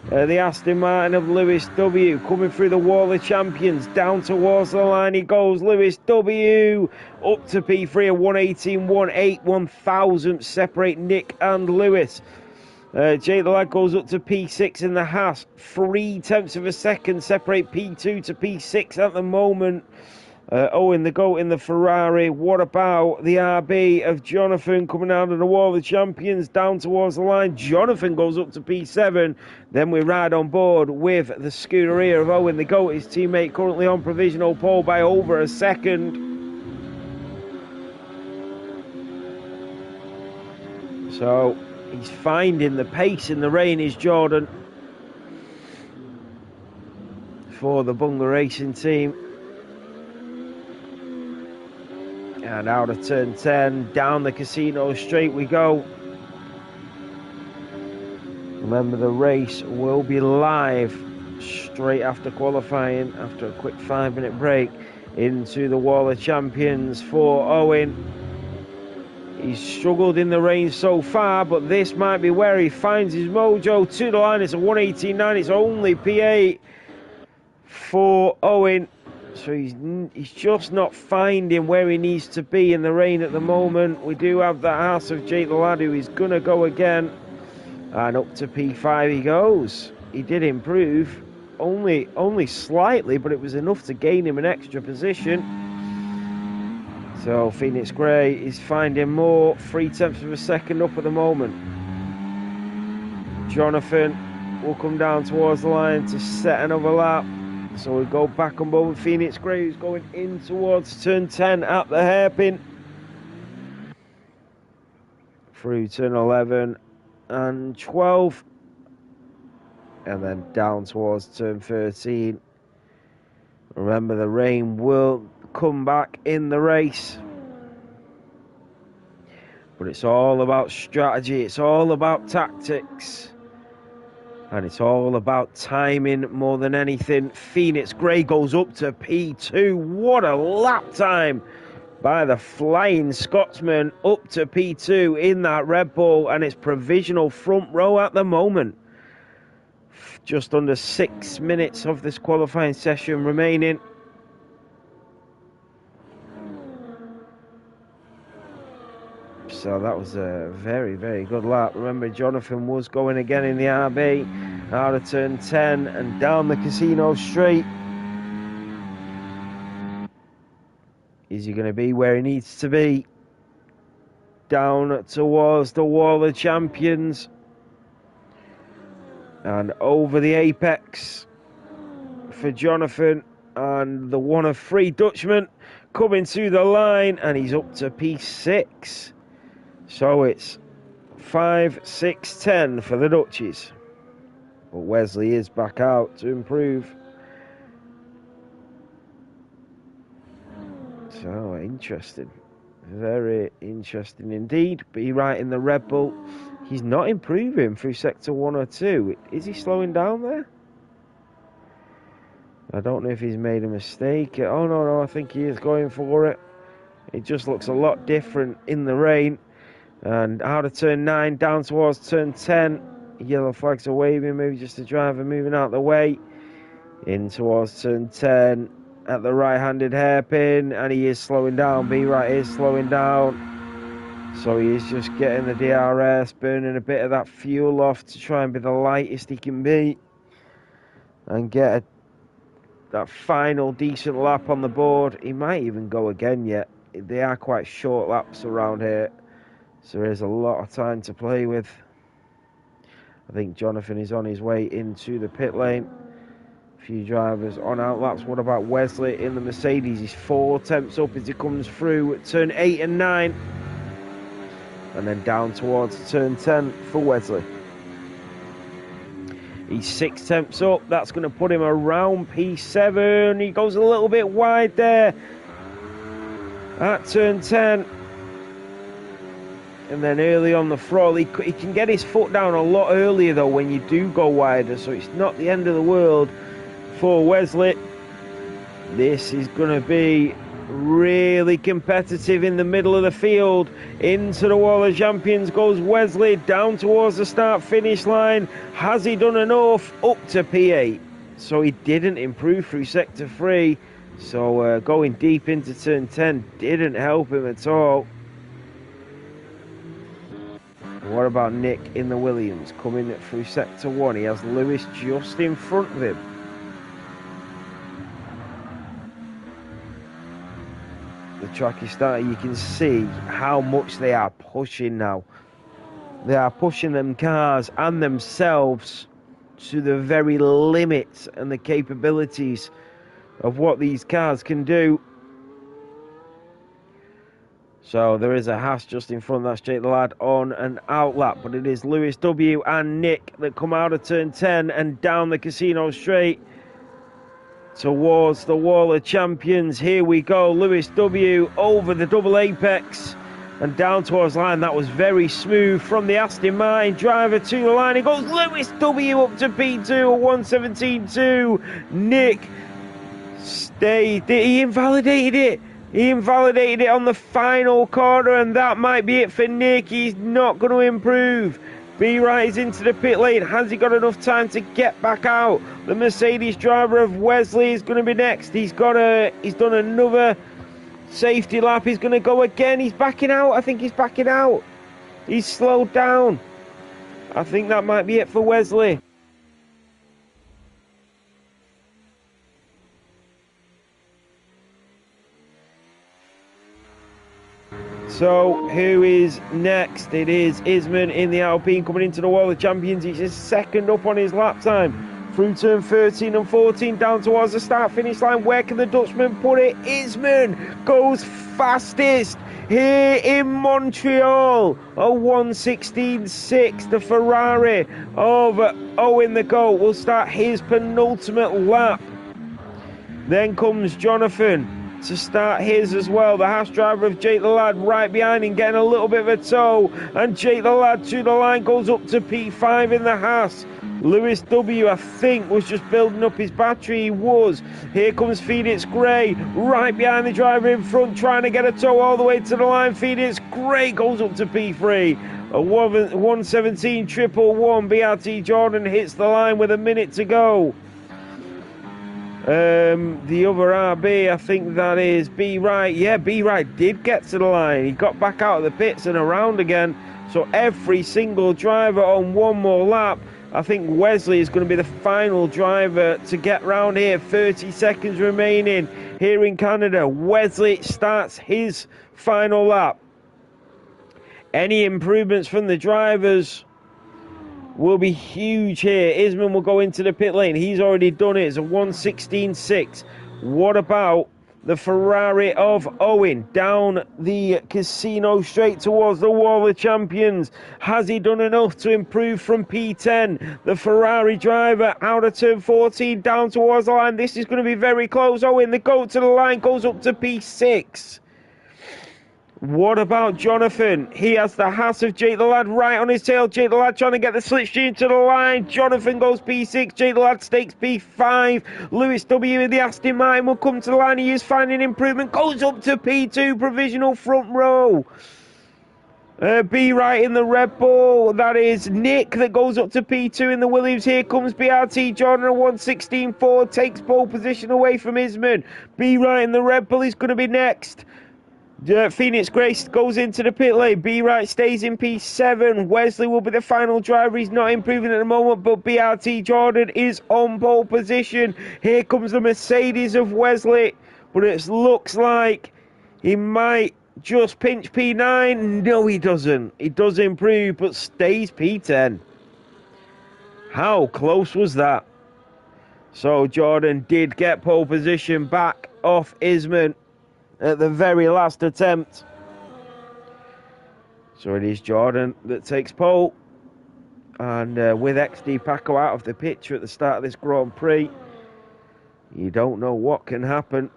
The Aston Martin of Lewis W. coming through the wall of champions. Down towards the line he goes. Lewis W. up to P3, a 1:18.1. 8/1000 separate Nick and Lewis. Jake the Lad goes up to P6 in the Haas. 0.3 of a second separate P2 to P6 at the moment. Owen the GOAT in the Ferrari. What about the RB of Jonathan coming out of the wall of champions down towards the line? Jonathan goes up to P7. Then we ride on board with the Scuderia of Owen the GOAT, his teammate, currently on provisional pole by over a second. So he's finding the pace in the rain, is Jordan, for the Bungler Racing team. And out of turn 10, down the casino straight we go. Remember, the race will be live straight after qualifying, after a quick 5-minute break, into the Wall of Champions for Owen. He's struggled in the rain so far, but this might be where he finds his mojo. To the line, it's a 1:18.9. It's only P8 for Owen. So he's just not finding where he needs to be in the rain at the moment. We do have the Haas of Jake the Lad, who is going to go again. And up to P5 he goes. He did improve, only slightly, but it was enough to gain him an extra position. So Phoenix Gray is finding more. 0.3 of a second up at the moment. Jonathan will come down towards the line to set another lap. So we go back on board with Phoenix Gray, who's going in towards turn 10 at the hairpin. Through turn 11 and 12. And then down towards turn 13. Remember, the rain will come back in the race. But it's all about strategy. It's all about tactics. And it's all about timing more than anything. Phoenix Gray goes up to P2. What a lap time by the Flying Scotsman, up to P2 in that Red Bull. And it's provisional front row at the moment. Just under 6 minutes of this qualifying session remaining. So that was a very, very good lap. Remember, Jonathan was going again in the RB. Out of turn 10 and down the casino straight. Is he going to be where he needs to be? Down towards the Wall of Champions. And over the apex for Jonathan. And the one of three Dutchmen coming to the line. And he's up to P6. So it's 5, 6, 10 for the Dutchies. But Wesley is back out to improve. So interesting. Very interesting indeed. Be right in the Red Bull. He's not improving through sector 1 or 2. Is he slowing down there? I don't know if he's made a mistake. Oh, no, I think he is going for it. It just looks a lot different in the rain. And out of turn 9, down towards turn 10. Yellow flags are waving, maybe just the driver moving out the way. In towards turn 10 at the right-handed hairpin. And he is slowing down. B-Right is slowing down. So he is just getting the DRS, burning a bit of that fuel off to try and be the lightest he can be. And get that final decent lap on the board. He might even go again yet. They are quite short laps around here. So there's a lot of time to play with. I think Jonathan is on his way into the pit lane. A few drivers on out laps. What about Wesley in the Mercedes? He's 4 tenths up as he comes through at turn 8 and 9. And then down towards turn 10 for Wesley. He's 6 tenths up. That's going to put him around P7. He goes a little bit wide there at turn 10. And then early on the throttle, he can get his foot down a lot earlier though when you do go wider. So it's not the end of the world for Wesley. This is going to be really competitive in the middle of the field. Into the wall of champions goes Wesley, down towards the start finish line. Has he done enough? Up to P8. So he didn't improve through sector 3. So going deep into turn 10 didn't help him at all. What about Nick in the Williams coming through sector 1? He has Lewis just in front of him. The track is starting. You can see how much they are pushing now. They are pushing them cars and themselves to the very limits and the capabilities of what these cars can do. So there is a Haas just in front. That's Jake the Lad on an outlap, but it is Lewis W and Nick that come out of turn 10 and down the casino straight towards the wall of champions. Here we go. Lewis W over the double apex and down towards line. That was very smooth from the Aston Martin driver to the line. It goes Lewis W up to P2 at 1:17.2. Nick stayed. He invalidated it. He invalidated it on the final corner, and that might be it for Nick. He's not going to improve. B-Right is into the pit lane. Has he got enough time to get back out? The Mercedes driver of Wesley is going to be next. He's done another safety lap. He's going to go again. He's backing out. I think he's backing out. He's slowed down. I think that might be it for Wesley. So, who is next? It is Isman in the Alpine coming into the wall of champions. He's just second up on his lap time. Through turn 13 and 14, down towards the start-finish line. Where can the Dutchman put it? Isman goes fastest here in Montreal. A 1:16.6. The Ferrari of Owen the Goat will start his penultimate lap. Then comes Jonathan to start his as well. The Haas driver of Jake the Lad right behind him, getting a little bit of a tow, and Jake the Lad to the line goes up to P5 in the Haas. Lewis W, I think, was just building up his battery. He was. Here comes Phoenix Gray right behind the driver in front, trying to get a tow all the way to the line. Phoenix Gray goes up to P3. A 1:17.111. BRT Jordan hits the line with a minute to go. The other RB, I think that is B-Right. Yeah, B-Right did get to the line. He got back out of the pits and around again. So every single driver on one more lap. I think Wesley is going to be the final driver to get round here. 30 seconds remaining here in Canada. Wesley starts his final lap. Any improvements from the drivers will be huge here. Isman will go into the pit lane. He's already done it. It's a 1:16.6. What about the Ferrari of Owen down the casino straight towards the wall of champions? Has he done enough to improve from P10? The Ferrari driver out of turn 14 down towards the line. This is going to be very close. Owen, the goat to the line, goes up to P6. What about Jonathan? He has the Haas of Jake the Lad right on his tail. Jake the Lad trying to get the slipstream to the line. Jonathan goes P6. Jake the Lad stakes P5. Lewis W in the Aston Martin will come to the line. He is finding improvement. Goes up to P2. Provisional front row. B-Right in the Red Bull. That is Nick that goes up to P2 in the Williams. Here comes BRT Jordan at 1:16.4. Takes pole position away from Isman. B-Right in the Red Bull is going to be next. Phoenix Grace goes into the pit lane. B-Right stays in P7. Wesley will be the final driver. He's not improving at the moment, but BRT Jordan is on pole position. Here comes the Mercedes of Wesley, but it looks like he might just pinch P9. No, he doesn't. He does improve, but stays P10. How close was that? So Jordan did get pole position back off Isman at the very last attempt. So it is Jordan that takes pole. And with XD Paco out of the picture at the start of this Grand Prix, you don't know what can happen.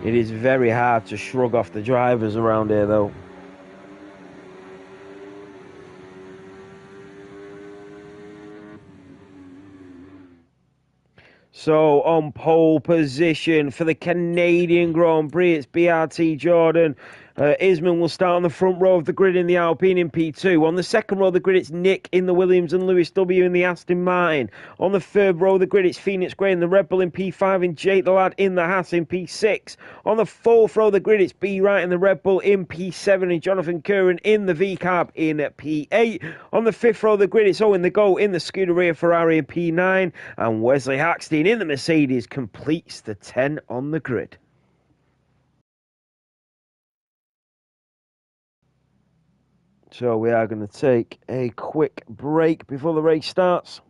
It is very hard to shrug off the drivers around here, though. So, on pole position for the Canadian Grand Prix, it's BRT Jordan. Isman will start on the front row of the grid in the Alpine in P2. On the second row of the grid, it's Nick in the Williams and Lewis W in the Aston Martin. On the third row of the grid, it's Phoenix Gray in the Red Bull in P5 and Jake the Lad in the Haas in P6. On the fourth row of the grid, it's B Wright in the Red Bull in P7 and Jonathan Curran in the V-Carb in P8. On the fifth row of the grid, it's Owen the Go in the Scuderia Ferrari in P9. And Wesley Hackstein in the Mercedes completes the 10 on the grid. So we are going to take a quick break before the race starts.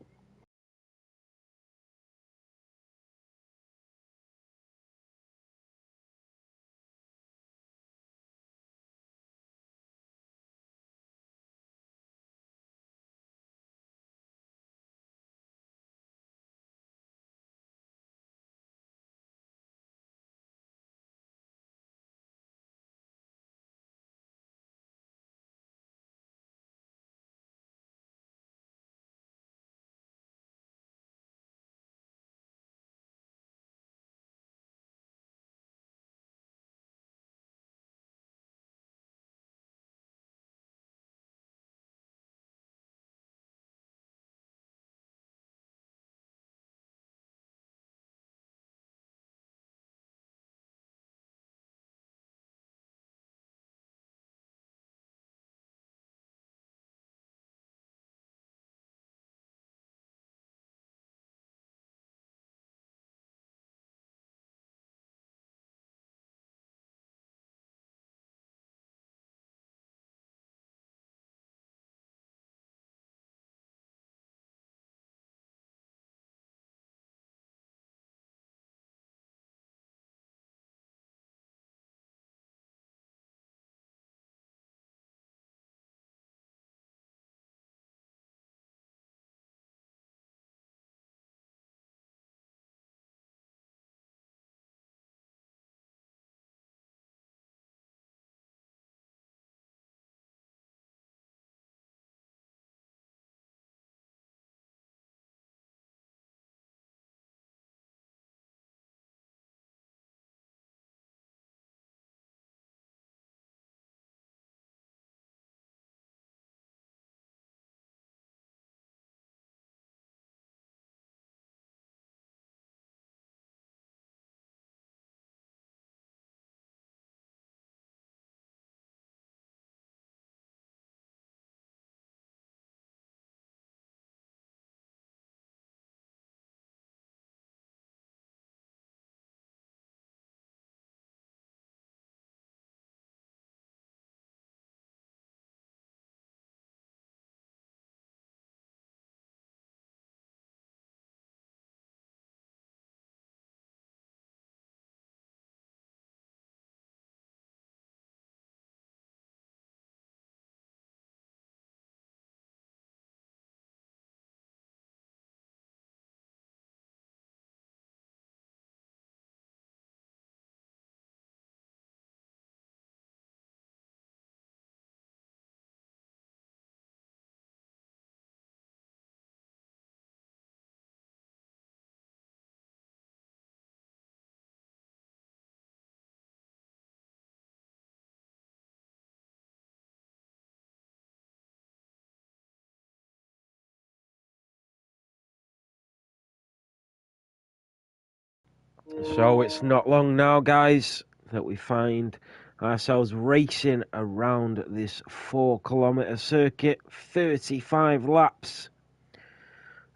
So it's not long now, guys, that we find ourselves racing around this 4-kilometre circuit, 35 laps.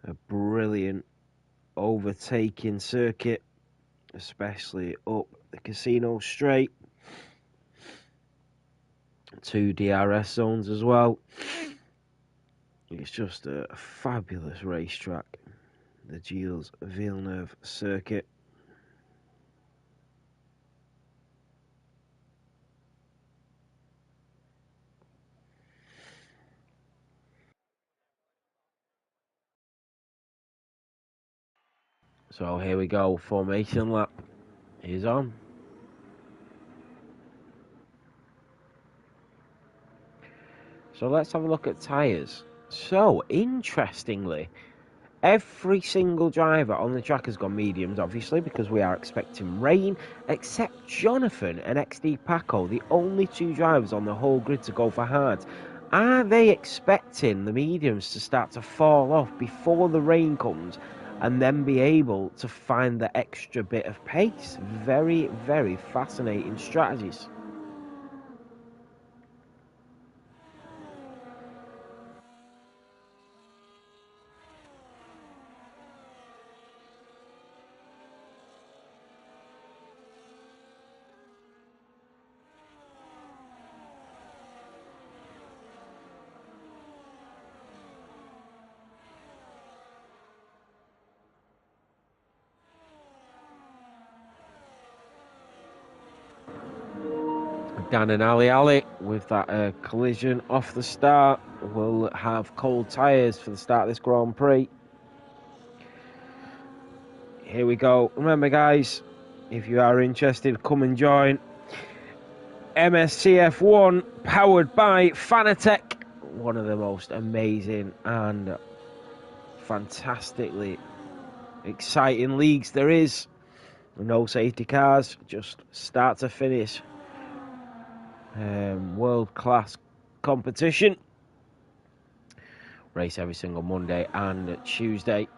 A brilliant overtaking circuit, especially up the Casino Straight. 2 DRS zones as well. It's just a fabulous racetrack, the Gilles Villeneuve circuit. So here we go, formation lap is on. So let's have a look at tyres. So, interestingly, every single driver on the track has gone mediums, obviously, because we are expecting rain, except Jonathan and XD Paco, the only two drivers on the whole grid to go for hards. Are they expecting the mediums to start to fall off before the rain comes and then be able to find the extra bit of pace? Very, very fascinating strategies. Dan and Ali with that collision off the start will have cold tyres for the start of this Grand Prix. Here we go. Remember, guys, if you are interested, come and join MSC F1 powered by Fanatec. One of the most amazing and fantastically exciting leagues there is. No safety cars, just start to finish. World-class competition. Race every single Monday and Tuesday.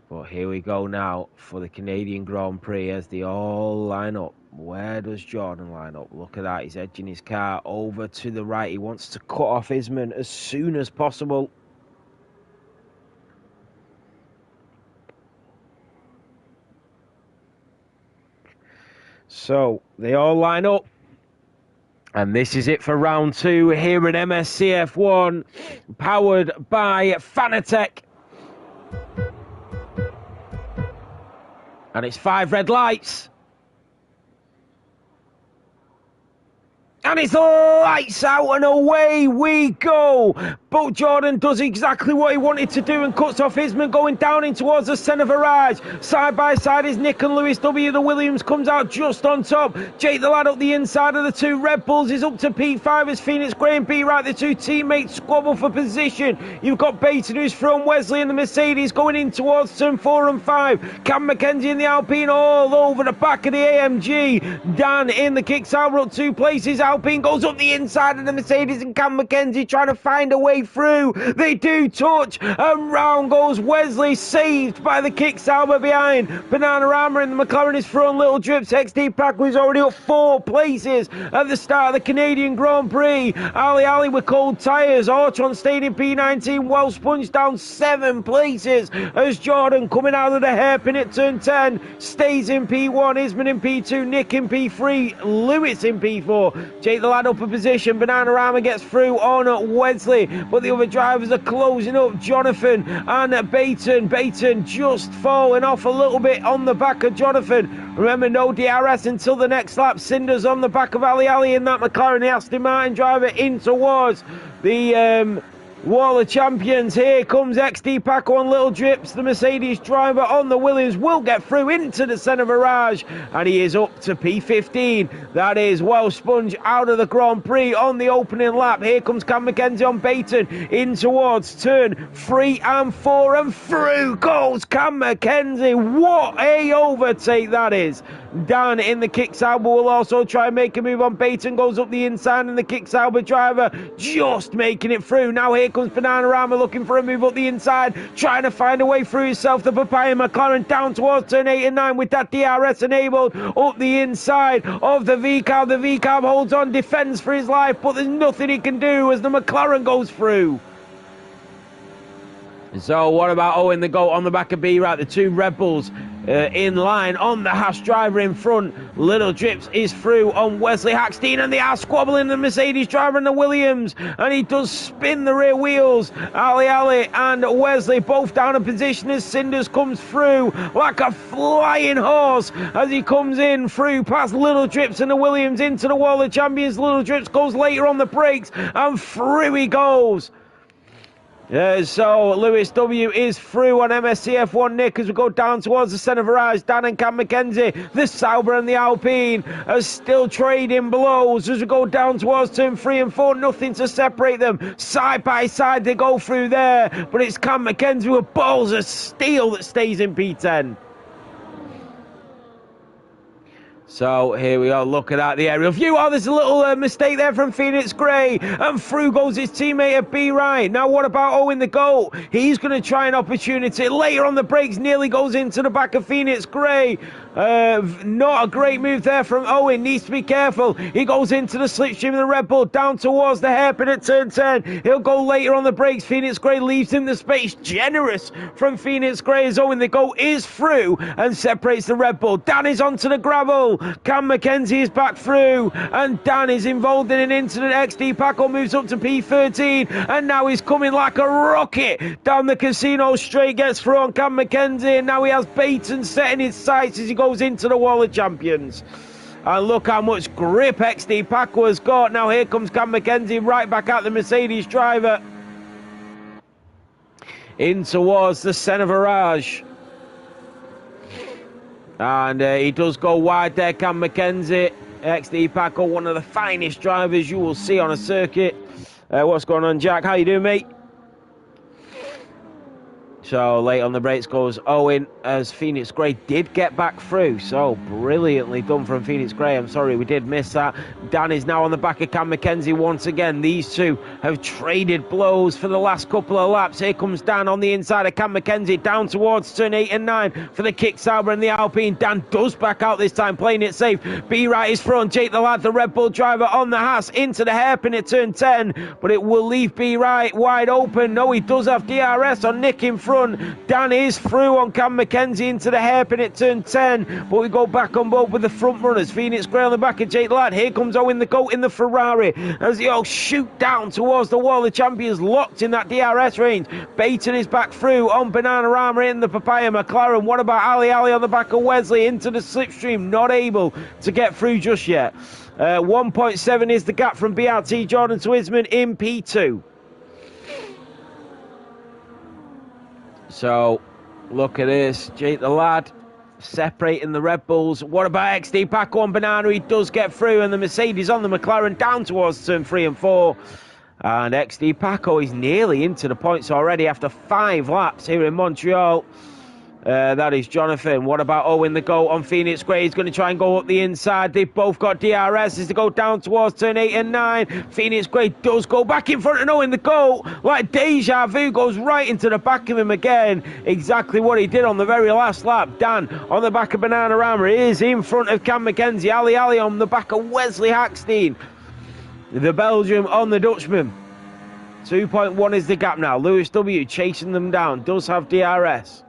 But here we go now for the Canadian Grand Prix as they all line up. Where does Jordan line up? Look at that, he's edging his car over to the right. He wants to cut off Isman as soon as possible. So, they all line up. And this is it for round 2 here at MSC F1, powered by Fanatec. And it's 5 red lights. And it's lights out and away we go. But Jordan does exactly what he wanted to do and cuts off Isman going down in towards the centre virage. Side by side is Nick and Lewis W. The Williams comes out just on top. Jake the lad up the inside of the 2 Red Bulls is up to P5 as Phoenix Gray and B right. The 2 teammates squabble for position. You've got Baton who's from Wesley and the Mercedes going in towards turn 4 and 5. Cam McKenzie in the Alpine all over the back of the AMG. Dan in the kick Sauber up 2 places. Alpine goes up the inside of the Mercedes and Cam McKenzie trying to find a way through. They do touch and round goes Wesley, saved by the kick Sauber behind. Bananarama in the McLaren is front. Little Drips XD Paco is already up 4 places at the start of the Canadian Grand Prix. Ali with cold tyres. Ortron staying in P19. Well sponged down 7 places as Jordan coming out of the hairpin at turn 10 stays in P1. Isman in P2. Nick in P3. Lewis in P4. Jake the lad up a position. Bananarama gets through on Wesley, but the other drivers are closing up. Jonathan and Baton just falling off a little bit on the back of Jonathan. Remember, no DRS until the next lap. Cinder's on the back of Ali in that McLaren. The Aston Martin driver in towards the Wall of Champions. Here comes XD Paco on Little Drips. The Mercedes driver on the Williams will get through into the centre virage, and he is up to P15. That is well sponged out of the Grand Prix on the opening lap. Here comes Cam McKenzie on Baton in towards turn 3 and 4, and through goes Cam McKenzie. What a overtake that is. Dan in the kick Sauber will also try and make a move on Baton, goes up the inside, and the kick Sauber driver just making it through. Now here comes Bananarama looking for a move up the inside, trying to find a way through himself. The Papaya McLaren down towards turn 8 and 9 with that DRS enabled up the inside of the VCAB. The VCAB holds on, defends for his life, but there's nothing he can do as the McLaren goes through. So what about Owen the GOAT on the back of B-Right? The 2 Red Bulls in line on the Haas driver in front. Little Drips is through on Wesley Hackstein, and they are squabbling the Mercedes driver and the Williams, and he does spin the rear wheels. Ali and Wesley both down in position as Cinders comes through like a flying horse as he comes in through past Little Drips and the Williams into the Wall of Champions. Little Drips goes later on the brakes and through he goes. So Lewis W is through on MSC F1 Nick as we go down towards the centre virage. Dan and Cam McKenzie, the Sauber and the Alpine are still trading blows as we go down towards turn 3 and 4. Nothing to separate them. Side by side they go through there, but it's Cam McKenzie with balls of steel that stays in P10. So here we are, look at that, the aerial view. Oh, there's a little mistake there from Phoenix Gray, and through goes his teammate at B right. Now what about Owen the GOAT? He's going to try an opportunity. Later on the brakes, nearly goes into the back of Phoenix Gray. Not a great move there from Owen, needs to be careful. He goes into the slipstream of the Red Bull, down towards the hairpin at turn 10. He'll go later on the brakes. Phoenix Gray leaves him the space. Generous from Phoenix Gray as Owen the GOAT is through and separates the Red Bull. Dan is onto the gravel. Cam McKenzie is back through, and Dan is involved in an incident. XD Paco moves up to P13, and now he's coming like a rocket down the casino straight, gets through on Cam McKenzie, and now he has Baton setting his sights as he goes into the Wall of Champions. And look how much grip XD Paco has got. Now here comes Cam McKenzie right back at the Mercedes driver in towards the centre virage. And he does go wide there, Cam McKenzie. XD Paco, one of the finest drivers you will see on a circuit. What's going on, Jack? How you doing, mate? So late on the brakes goes Owen as Phoenix Gray did get back through. So brilliantly done from Phoenix Gray. I'm sorry we did miss that. Dan is now on the back of Cam McKenzie once again. These two have traded blows for the last couple of laps. Here comes Dan on the inside of Cam McKenzie down towards turn 8 and 9 for the Kick Sauber and the Alpine. Dan does back out this time, playing it safe. B-Right is front. Jake the Lad, the Red Bull driver on the Haas into the hairpin at turn 10. But it will leave B-Right wide open. No, he does have DRS on Nick in front. Dan is through on Cam McKenzie into the hairpin at turn 10, but we go back on board with the front runners. Phoenix Gray on the back of Jake Ladd. Here comes Owen the GOAT in the Ferrari as they all shoot down towards the Wall of Champions, locked in that DRS range. Baton is back through on Bananarama in the Papaya McLaren. What about Ali on the back of Wesley into the slipstream? Not able to get through just yet. 1.7 is the gap from BRT Jordan to Isman in P2. So, look at this. Jake the Lad separating the Red Bulls. What about XD Paco on Banana? He does get through, and the Mercedes on the McLaren down towards turn 3 and 4. And XD Paco is nearly into the points already after 5 laps here in Montreal. That is Jonathan. What about Owen the GOAT on Phoenix Gray? He's going to try and go up the inside. They've both got DRS as they go down towards turn 8 and 9. Phoenix Gray does go back in front of Owen the GOAT. Like deja vu, goes right into the back of him again. Exactly what he did on the very last lap. Dan on the back of Bananarama is in front of Cam McKenzie. Ali on the back of Wesley Hackstein. The Belgium on the Dutchman. 2.1 is the gap now. Lewis W chasing them down. Does have DRS.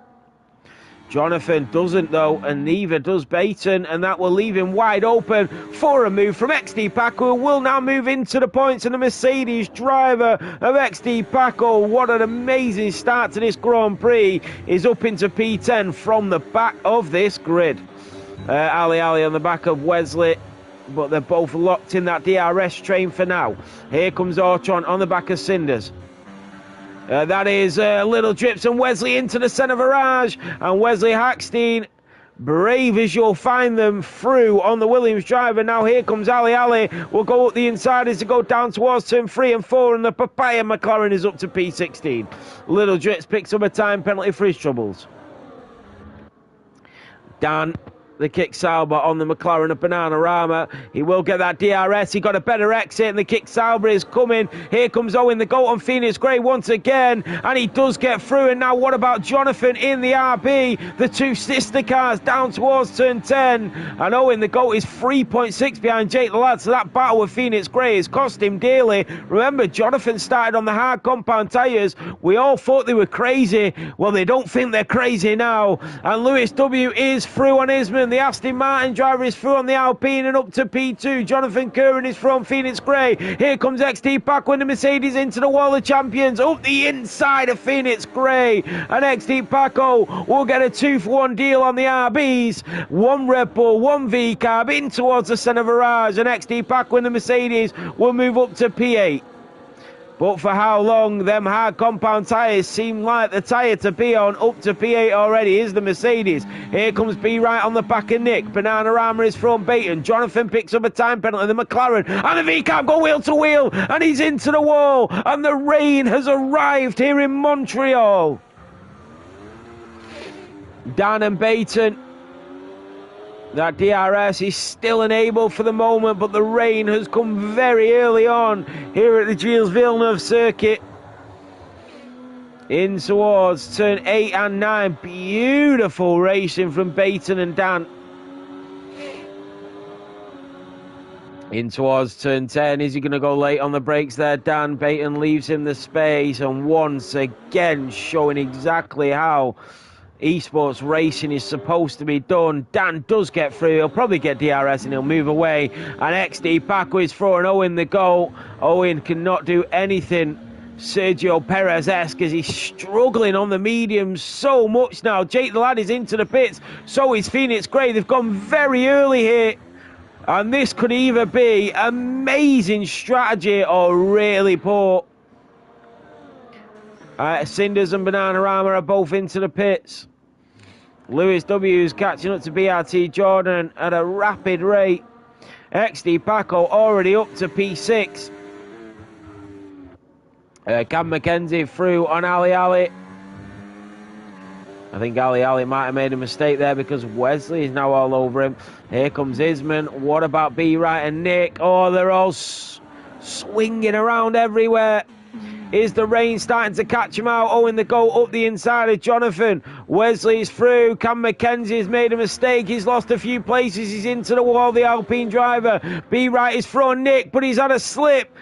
Jonathan doesn't though, and neither does Baton, and that will leave him wide open for a move from XD Paco, who will now move into the points, and the Mercedes driver of XD Paco, what an amazing start to this Grand Prix, is up into P10 from the back of this grid. Ali on the back of Wesley, but they're both locked in that DRS train for now. Here comes Ortron on the back of Cinders. That is Little Drips and Wesley into the centre virage, and Wesley Hackstein, brave as you'll find them, through on the Williams driver. Now here comes Ali will go up the inside as they go down towards turn 3 and 4, and the Papaya McLaren is up to P16. Little Drips picks up a time penalty for his troubles. Dan, the Kick Sauber on the McLaren of Bananarama. He will get that DRS. He got a better exit, and the Kick Sauber is coming. Here comes Owen the GOAT on Phoenix Gray once again, and he does get through. And now what about Jonathan in the RB? The two sister cars down towards turn 10, and Owen the GOAT is 3.6 behind Jake the Lad, so that battle with Phoenix Gray has cost him dearly. Remember, Jonathan started on the hard compound tyres. We all thought they were crazy. Well, they don't think they're crazy now. And Lewis W is through on Isman. The Aston Martin driver is through on the Alpine and up to P2. Jonathan Curran is through on Phoenix Gray. Here comes XD Paco and the Mercedes into the Wall of Champions. Up the inside of Phoenix Gray. And XD Paco will get a 2-for-1 deal on the RBs. One Red Bull, one V-Carb in towards the centre virage. And XD Paco and the Mercedes will move up to P8. But for how long? Them hard compound tyres seem like the tyre to be on. Up to P8 already is the Mercedes. Here comes B right on the back of Nick. Bananarama is from Baton. Jonathan picks up a time penalty. The McLaren and the V-Cab go wheel to wheel. And he's into the wall. And the rain has arrived here in Montreal. Dan and Baton. That DRS is still enabled for the moment, but the rain has come very early on here at the Gilles Villeneuve circuit. In towards turn 8 and 9. Beautiful racing from Baton and Dan. In towards turn 10. Is he going to go late on the brakes there? Dan. Baton leaves him the space, and once again showing exactly how esports racing is supposed to be done. Dan does get through. He'll probably get DRS and he'll move away. And XD Paco is throwing Owen the goal. Owen cannot do anything Sergio Perez-esque as he's struggling on the mediums so much now. Jake the Lad is into the pits. So is Phoenix Gray. They've gone very early here. And this could either be amazing strategy or really poor. Cinders and Bananarama are both into the pits. Lewis W is catching up to BRT Jordan at a rapid rate. XD Paco already up to P6. Cam McKenzie through on Ali Ali. I think Ali Ali might have made a mistake there because Wesley is now all over him. Here comes Isman. What about B Right and Nick? Oh, they're all swinging around everywhere. Is the rain starting to catch him out? Owen the goal up the inside of Jonathan. Wesley's through. Cam McKenzie has made a mistake. He's lost a few places. He's into the wall, the Alpine driver. B Right is through Nick, but he's had a slip.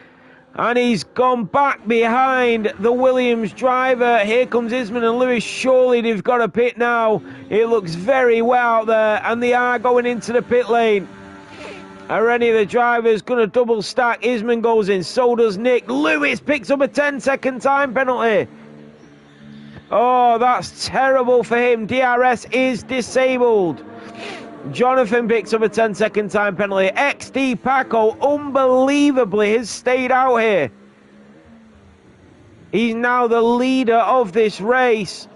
And he's gone back behind the Williams driver. Here comes Isman and Lewis. Surely they've got a pit now. It looks very well out there. And they are going into the pit lane. Are any of the drivers going to double stack? Isman goes in, so does Nick. Lewis picks up a 10-second time penalty. Oh, that's terrible for him. DRS is disabled. Jonathan picks up a 10-second time penalty. XD Paco unbelievably has stayed out here. He's now the leader of this race.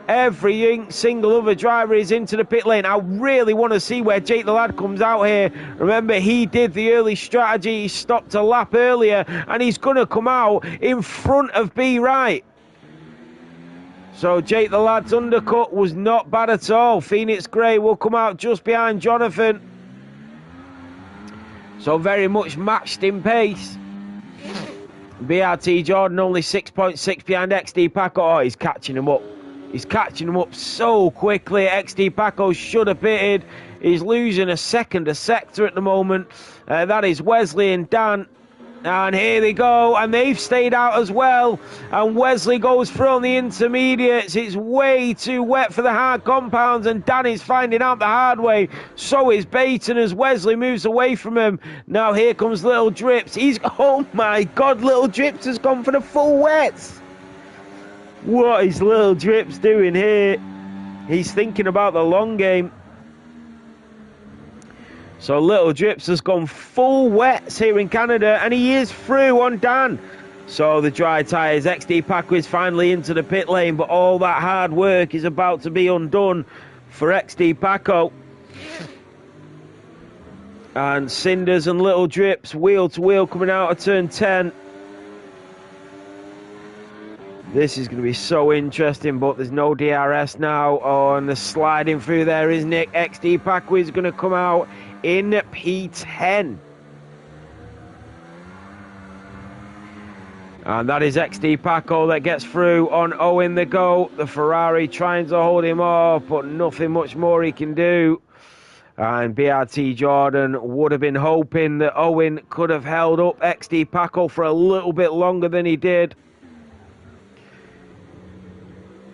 Every single other driver is into the pit lane. I really want to see where Jake the Lad comes out here. Remember, he did the early strategy. He stopped a lap earlier, and he's going to come out in front of B Right. So Jake the Lad's undercut was not bad at all. Phoenix Gray will come out just behind Jonathan. So very much matched in pace. BRT Jordan only 6.6 behind XD Paco. Oh, he's catching him up. He's catching him up so quickly. XD Paco should have pitted. He's losing a sector at the moment. That is Wesley and Dan. And here they go. And they've stayed out as well. And Wesley goes through on the intermediates. It's way too wet for the hard compounds. And Dan is finding out the hard way. So is Baton as Wesley moves away from him. Now here comes Little Drips. Oh my God, Little Drips has gone for the full wets. What is Little Drips doing here? He's thinking about the long game. So Little Drips has gone full wets here in Canada, and he is through on Dan. So the dry tyres, XD Paco is finally into the pit lane, but all that hard work is about to be undone for XD Paco. And Cinders and Little Drips wheel to wheel coming out of turn 10. This is going to be so interesting, but there's no DRS now. Oh, and the sliding through there is Nick. XD Paco is going to come out in P10. And that is XD Paco that gets through on Owen the go. The Ferrari trying to hold him off, but nothing much more he can do. And BRT Jordan would have been hoping that Owen could have held up XD Paco for a little bit longer than he did.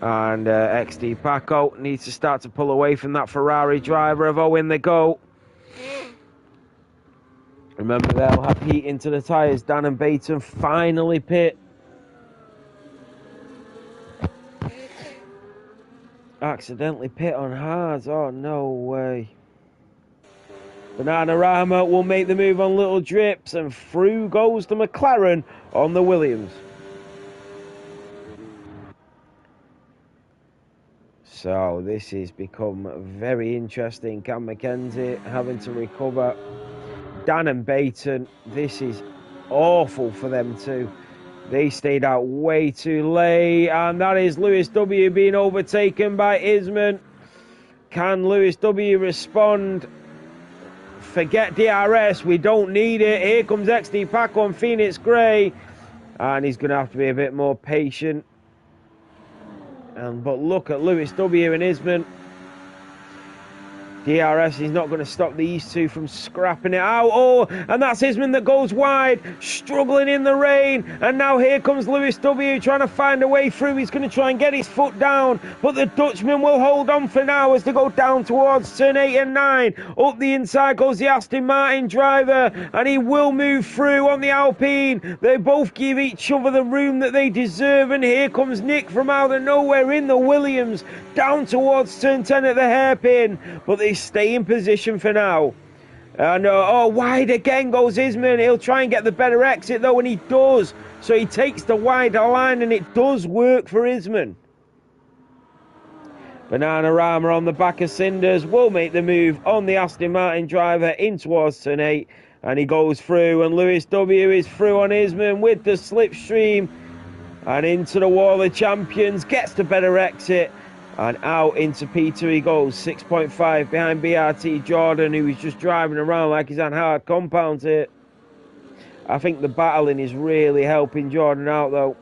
And XD Paco needs to start to pull away from that Ferrari driver of Owen the go. Remember, they'll have heat into the tyres. Dan and Baton finally pit. Accidentally pit on hards. Oh, no way. Bananarama will make the move on Little Drips, and through goes the McLaren on the Williams. So this has become very interesting. Cam Mackenzie having to recover. Dan and Baton, this is awful for them too. They stayed out way too late, and that is Lewis W being overtaken by Isman. Can Lewis W respond? Forget DRS, we don't need it. Here comes XD Paco on Phoenix Grey, and he's going to have to be a bit more patient. But look at Lewis W and Isman. DRS is not going to stop these two from scrapping it out. Oh, and that's Isman that goes wide, struggling in the rain. And now here comes Lewis W trying to find a way through. He's going to try and get his foot down, but the Dutchman will hold on for now as they go down towards turn 8 and 9. Up the inside goes the Aston Martin driver, and he will move through on the Alpine. They both give each other the room that they deserve, and here comes Nick from out of nowhere in the Williams, down towards turn 10 at the hairpin, but they stay in position for now. And wide again goes Isman. He'll try and get the better exit though, and he does. So he takes the wider line, and it does work for Isman. Bananarama on the back of Cinders will make the move on the Aston Martin driver in towards turn 8, and he goes through, and Lewis W is through on Isman with the slipstream, and into the wall of champions, gets the better exit. And out into P2 he goes, 6.5 behind BRT Jordan, who is just driving around like he's on hard compounds here. I think the battling is really helping Jordan out though.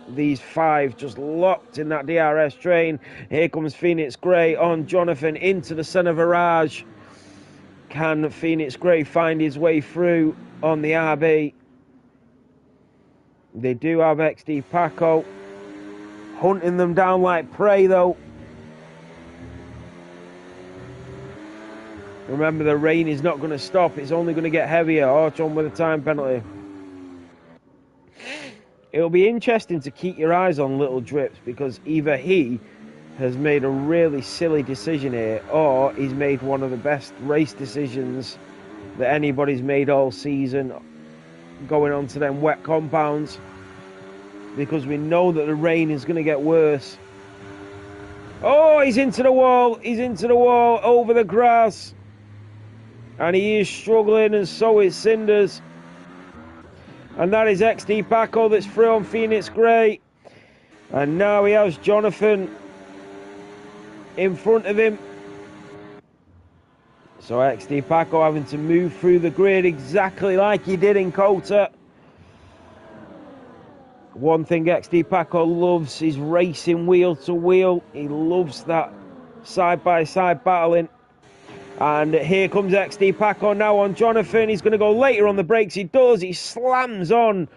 These five just locked in that DRS train. Here comes Phoenix Grey on Jonathan into the centre virage. Can Phoenix Grey find his way through on the RB? They do have XD Paco hunting them down like prey though. Remember, the rain is not going to stop. It's only going to get heavier. Orton with a time penalty. It'll be interesting to keep your eyes on Little Drips, because either he has made a really silly decision here, or he's made one of the best race decisions that anybody's made all season, going on to them wet compounds, because we know that the rain is going to get worse. Oh, he's into the wall. He's into the wall over the grass. And he is struggling, and so is Cinders. And that is XD Paco that's through on Phoenix Grey. And now he has Jonathan in front of him. So XD Paco having to move through the grid exactly like he did in Kota. One thing XD Paco loves is racing wheel to wheel. He loves that side-by-side battling. And here comes XD Paco now on Jonathan. He's going to go later on the brakes. He does. He slams on.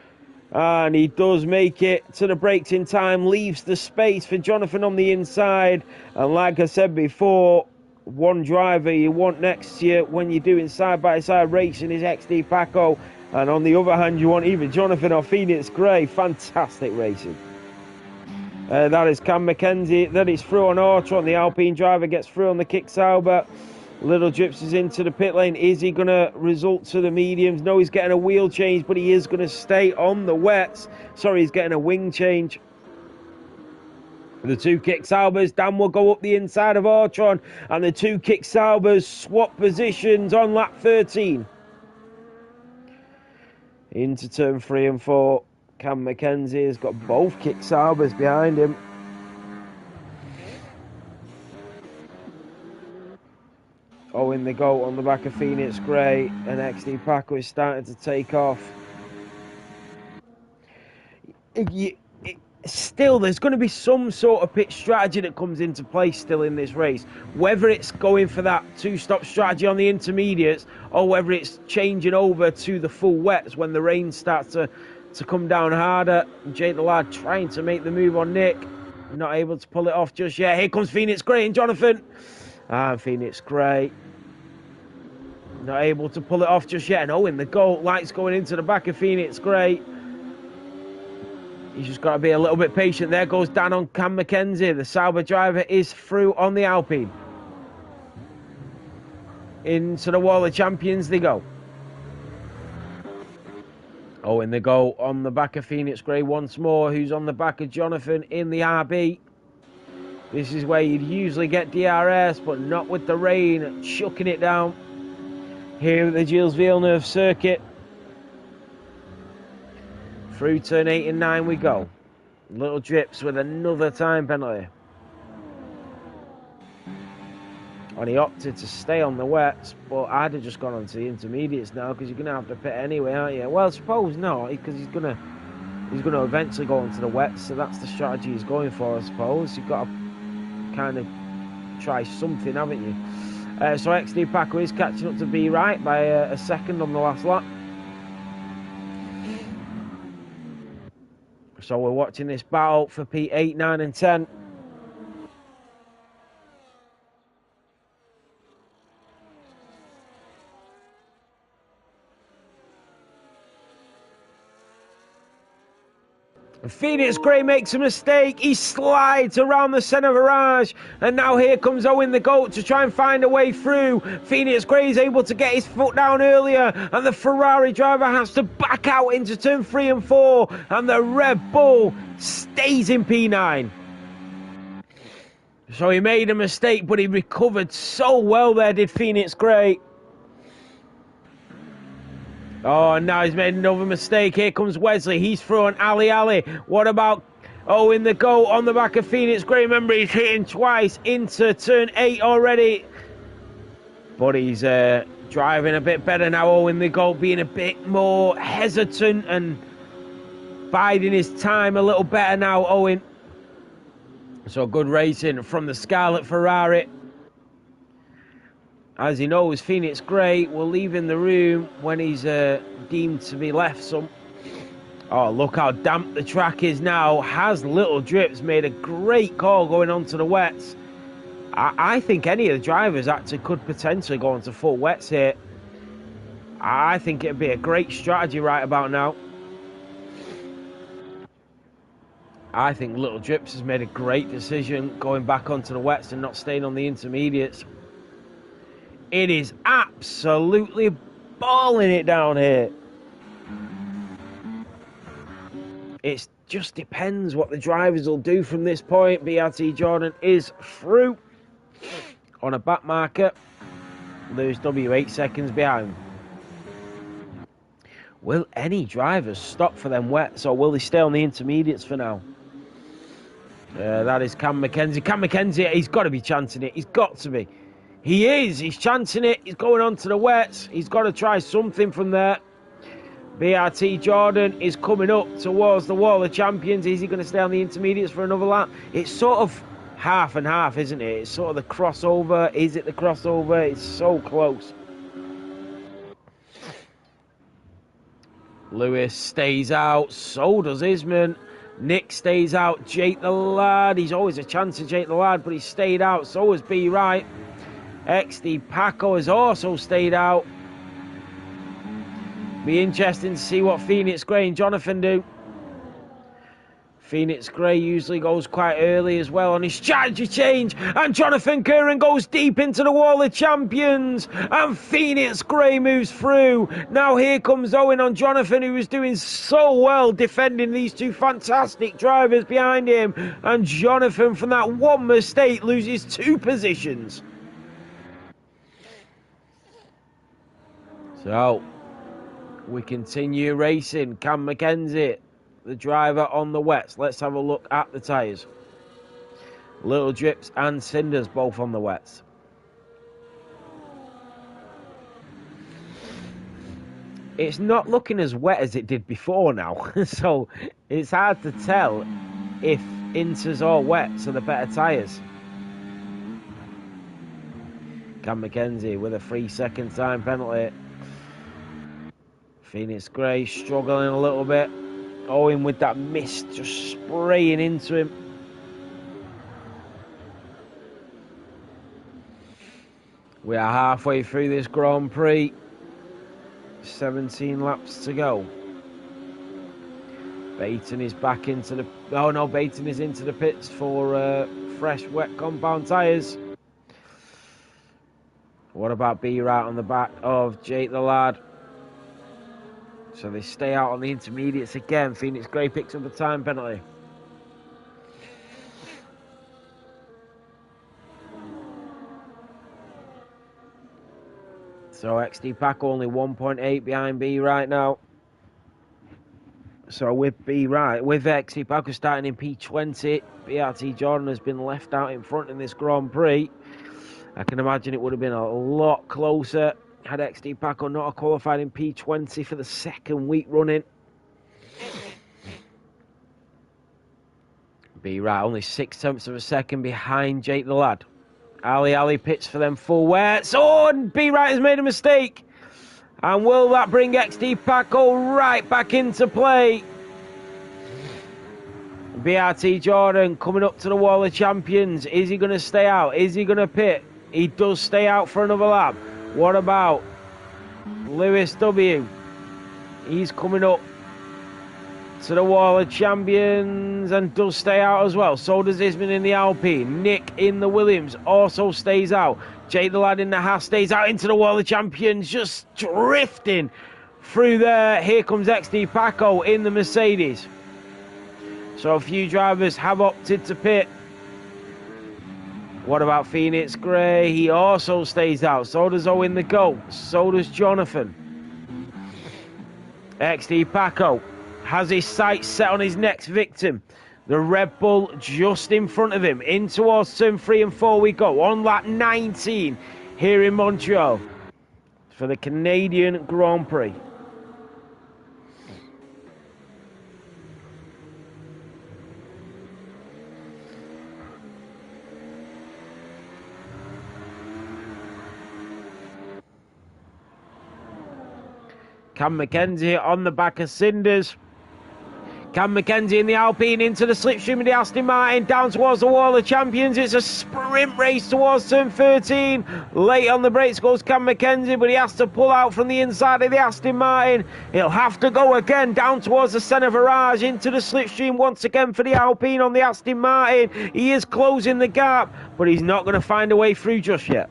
And he does make it to the brakes in time. Leaves the space for Jonathan on the inside. And like I said before, one driver you want next to you when you're doing side-by-side racing is XD Paco. And on the other hand, you want either Jonathan or Phoenix Grey. Fantastic racing. That is Cam Mackenzie. That is through on Orton. The Alpine driver gets through on the kick Sauber. Little Drips is into the pit lane. Is he going to result to the mediums? No, he's getting a wheel change, but he is going to stay on the wets. Sorry, he's getting a wing change. The two kick Saubers, Dan will go up the inside of Orton, and the two kick Saubers swap positions on lap 13. Into turn 3 and 4. Cam Mackenzie has got both kick Saubers behind him. Oh, in they go on the back of Phoenix Grey, and XD Paco is starting to take off. Still, there's going to be some sort of pit strategy that comes into play still in this race. Whether it's going for that two-stop strategy on the intermediates, or whether it's changing over to the full wets when the rain starts to come down harder. Jake the Lad trying to make the move on Nick. Not able to pull it off just yet. Here comes Phoenix Grey and Jonathan. And Phoenix Grey not able to pull it off just yet. And oh, in the goal, lights going into the back of Phoenix Grey. He's just got to be a little bit patient. There goes Dan on Cam Mackenzie. The Sauber driver is through on the Alpine. Into the wall of champions they go. Oh, in the goal on the back of Phoenix Grey once more. Who's on the back of Jonathan in the RB. This is where you'd usually get DRS, but not with the rain chucking it down here at the Gilles Villeneuve circuit. Through turn 8 and 9 we go. Little drips with another time penalty. And he opted to stay on the wets, but I'd have just gone on to the intermediates now, because you're going to have to pit anyway, aren't you? Well, I suppose not, because he's going to eventually go onto the wets, so that's the strategy he's going for, I suppose. You've got to kind of try something, haven't you? So XD Paco is catching up to B right by a second on the last lap. So we're watching this battle for P8, 9 and 10. Phoenix Gray makes a mistake. He slides around the centre virage. And now here comes Owen the GOAT to try and find a way through. Phoenix Gray is able to get his foot down earlier. And the Ferrari driver has to back out into turn 3 and 4. And the Red Bull stays in P9. So he made a mistake, but he recovered so well there, did Phoenix Gray. Oh, and now he's made another mistake. Here comes Wesley. He's through on Ali. What about Owen the GOAT on the back of Phoenix Gray? Remember, he's hitting twice into turn 8 already. But he's driving a bit better now. Owen the GOAT being a bit more hesitant and biding his time a little better now, Owen. So good racing from the Scarlet Ferrari. As he knows, Phoenix Gray will leave in the room when he's deemed to be left some. Oh, look how damp the track is now. Has Little Drips made a great call going onto the wets. I think any of the drivers actually could potentially go onto full wets here. I think it'd be a great strategy right about now. I think Little Drips has made a great decision going back onto the wets and not staying on the intermediates. It is absolutely balling it down here. It just depends what the drivers will do from this point. BRT Jordan is through on a back marker. Lewis W 8 seconds behind. Will any drivers stop for them wets, or will they stay on the intermediates for now? That is Cam McKenzie. Cam McKenzie, he's got to be chancing it. He's got to be. He is. He's chancing it. He's going on to the wets. He's got to try something from there. BRT Jordan is coming up towards the wall of champions. Is he going to stay on the intermediates for another lap? It's sort of half and half, isn't it? It's sort of the crossover. Is it the crossover? It's so close. Lewis stays out. So does Isman. Nick stays out. Jake the Lad. He's always a chance of Jake the Lad, but he stayed out. So has B Right. XD Paco has also stayed out. Be interesting to see what Phoenix Gray and Jonathan do. Phoenix Gray usually goes quite early as well on his strategy change. And Jonathan Curran goes deep into the wall of champions. And Phoenix Gray moves through. Now here comes Owen on Jonathan, who was doing so well defending these two fantastic drivers behind him. And Jonathan, from that one mistake, loses 2 positions. So, we continue racing. Cam McKenzie, the driver on the wets. Let's have a look at the tyres. Little Drips and Cinders both on the wets. It's not looking as wet as it did before now. So, it's hard to tell if Inters or wets are the better tyres. Cam McKenzie with a 3-second time penalty. Phoenix Gray struggling a little bit. Owen with that mist just spraying into him. We are halfway through this Grand Prix. 17 laps to go. Baton is back into the... Oh no, Baton is into the pits for fresh wet compound tyres. What about B-Right on the back of Jake the Lad? So they stay out on the intermediates again. Phoenix Gray picks up a time penalty. So XD Pack only 1.8 behind B right now. So with XD Pack starting in P20, BRT Jordan has been left out in front in this Grand Prix. I can imagine it would have been a lot closer had XD Pack not qualified in P20 for the second week running. B right only 0.6 of a second behind Jake the Lad. Ali pits for them full wets. Oh, and B right has made a mistake. And will that bring XD Paco right back into play? BRT Jordan coming up to the wall of champions. Is he going to stay out? Is he going to pit? He does stay out for another lap. What about Lewis W? He's coming up to the wall of champions and does stay out as well. So does Isman in the Alpine. Nick in the Williams also stays out. Jake the Lad in the Haas stays out into the wall of champions, just drifting through there. Here comes XD Paco in the Mercedes. So a few drivers have opted to pit. What about Phoenix Gray? He also stays out. So does Owen the Goat. So does Jonathan. XD Paco has his sights set on his next victim. The Red Bull just in front of him. In towards turn 3 and 4 we go. On lap 19 here in Montreal for the Canadian Grand Prix. Cam McKenzie on the back of Cinders. Cam McKenzie in the Alpine into the slipstream of the Aston Martin, down towards the wall of champions. It's a sprint race towards turn 13. Late on the brakes goes Cam McKenzie, but he has to pull out from the inside of the Aston Martin. He'll have to go again down towards the centre virage into the slipstream once again for the Alpine on the Aston Martin. He is closing the gap, but he's not going to find a way through just yet.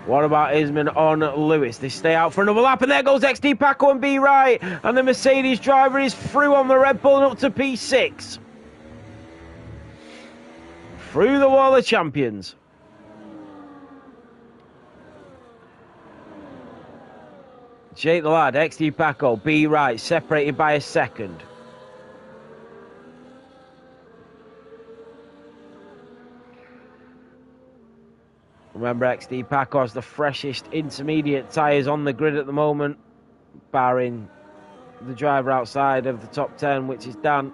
What about Isman on Lewis? They stay out for another lap, and there goes XD Paco and B right. And the Mercedes driver is through on the Red Bull and up to P6. Through the wall of champions. Jake the Lad, XD Paco, B right, separated by a second. Remember, XD Paco has the freshest intermediate tyres on the grid at the moment, barring the driver outside of the top 10, which is Dan.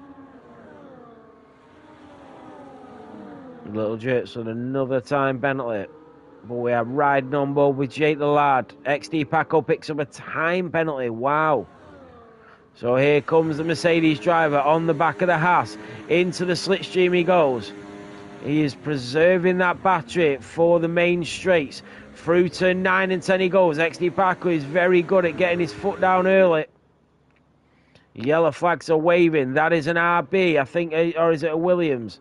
Little jerks on another time penalty. But we are riding on board with Jake the Lad. XD Paco picks up a time penalty. Wow. So here comes the Mercedes driver on the back of the Haas. Into the slipstream he goes. He is preserving that battery for the main straights. Through turn 9 and 10 he goes. XD Paco is very good at getting his foot down early. Yellow flags are waving. That is an RB, I think, or is it a Williams?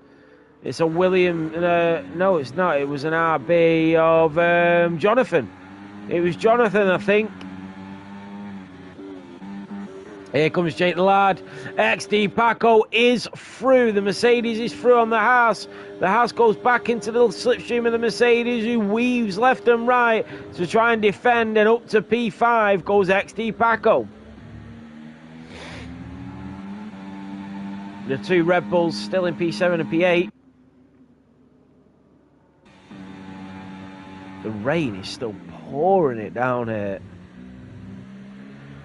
It's a Williams. No, it's not. It was an RB of Jonathan. It was Jonathan, I think. Here comes Jake the Lad. XD Paco is through. The Mercedes is through on the Haas. The Haas goes back into the slipstream of the Mercedes, who weaves left and right to try and defend. And up to P5 goes XD Paco. The two Red Bulls still in P7 and P8. The rain is still pouring it down here.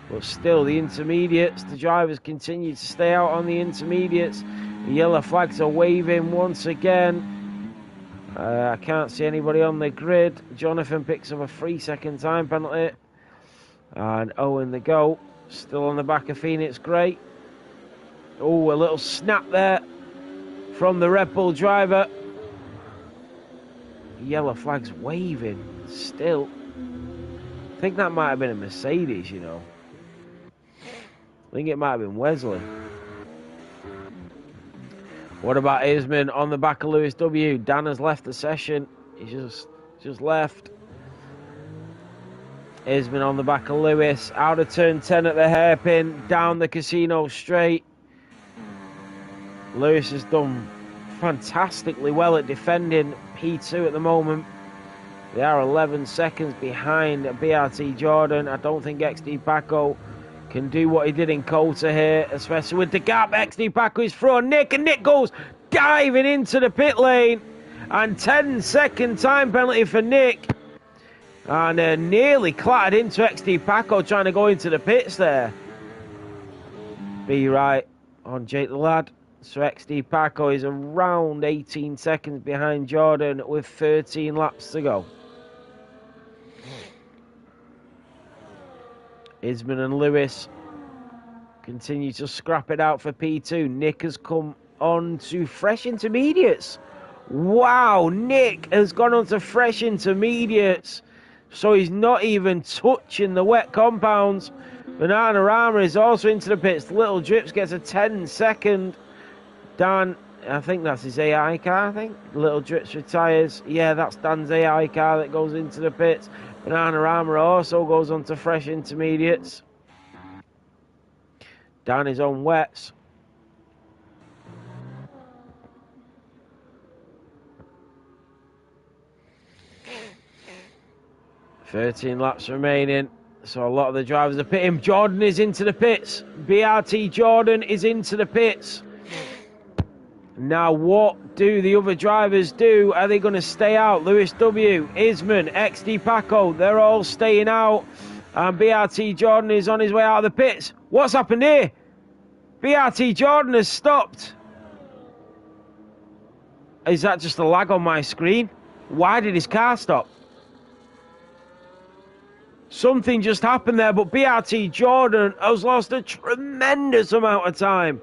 But still, the intermediates, the drivers continue to stay out on the intermediates. The yellow flags are waving once again. I can't see anybody on the grid. Jonathan picks up a 3-second time penalty. And Owen the Goat, still on the back of Phoenix Gray. Oh, a little snap there from the Red Bull driver. Yellow flags waving still. I think that might have been a Mercedes, you know. I think it might have been Wesley. What about Isman on the back of Lewis W? Dan has left the session. He's just left. Isman on the back of Lewis. Out of turn 10 at the hairpin. Down the casino straight. Lewis has done fantastically well at defending P2 at the moment. They are 11 seconds behind BRT Jordan. I don't think XD Paco can do what he did in Coulter here, especially with the gap. XD Paco is through Nick, and Nick goes diving into the pit lane. And 10-second time penalty for Nick. And nearly clattered into XD Paco trying to go into the pits there. Be right on Jake the Lad. So XD Paco is around 18 seconds behind Jordan with 13 laps to go. Isman and Lewis continue to scrap it out for P2. Nick has come on to fresh intermediates. Wow, Nick has gone on to fresh intermediates. So he's not even touching the wet compounds. Bananarama is also into the pits. Little Drips gets a 10-second. Dan, I think that's his AI car, I think. Little Drips retires. Yeah, that's Dan's AI car that goes into the pits. Bananarama also goes on to fresh intermediates. Dan is on wets. $13 laps remaining, so a lot of the drivers are pitting. Jordan is into the pits. BRT Jordan is into the pits. Now, what do the other drivers do? Are they going to stay out? Lewis W, Isman, XD Paco, they're all staying out. And BRT Jordan is on his way out of the pits. What's happened here? BRT Jordan has stopped. Is that just a lag on my screen? Why did his car stop? Something just happened there, but BRT Jordan has lost a tremendous amount of time.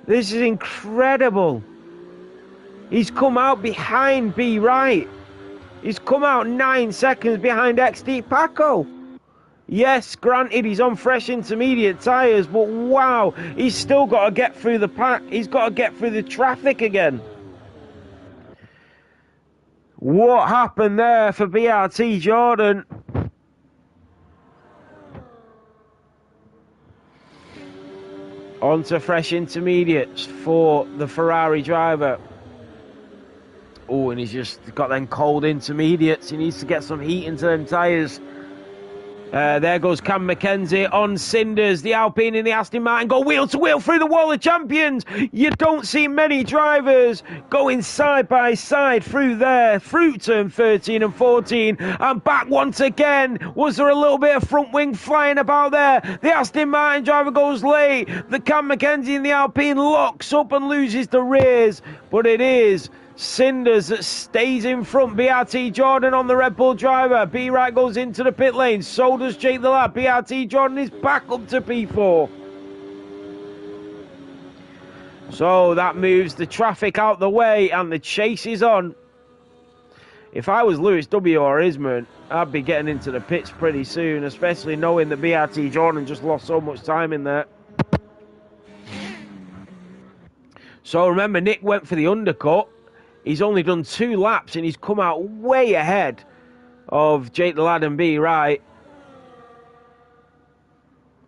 This is incredible. He's come out behind B Right. He's come out 9 seconds behind XD Paco. Yes, granted, he's on fresh intermediate tyres, but wow, he's still got to get through the pack. He's got to get through the traffic again. What happened there for BRT Jordan? On to fresh intermediates for the Ferrari driver. Oh, and he's just got them cold intermediates. He needs to get some heat into them tyres. There goes Cam McKenzie on cinders. The Alpine and the Aston Martin go wheel to wheel through the wall of champions. You don't see many drivers going side by side through there, through turn 13 and 14, and back once again. Was there a little bit of front wing flying about there? The Aston Martin driver goes late. The Cam McKenzie and the Alpine locks up and loses the rears, but it is Cinders that stays in front. BRT Jordan on the Red Bull driver. B Right goes into the pit lane. So does Jake the Lad. BRT Jordan is back up to P4. So that moves the traffic out the way and the chase is on. If I was Lewis W or Isman, I'd be getting into the pits pretty soon, especially knowing that BRT Jordan just lost so much time in there. So remember, Nick went for the undercut. He's only done 2 laps and he's come out way ahead of Jake the Lad and B Right.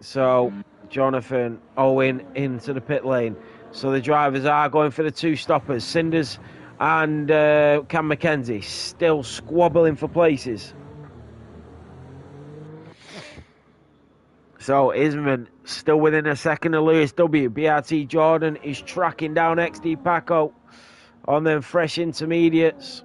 So Jonathan Owen into the pit lane. So the drivers are going for the 2 stoppers. Cinders and Cam McKenzie still squabbling for places. So Isman still within a second of Lewis W. BRT Jordan is tracking down XD Paco on them fresh intermediates.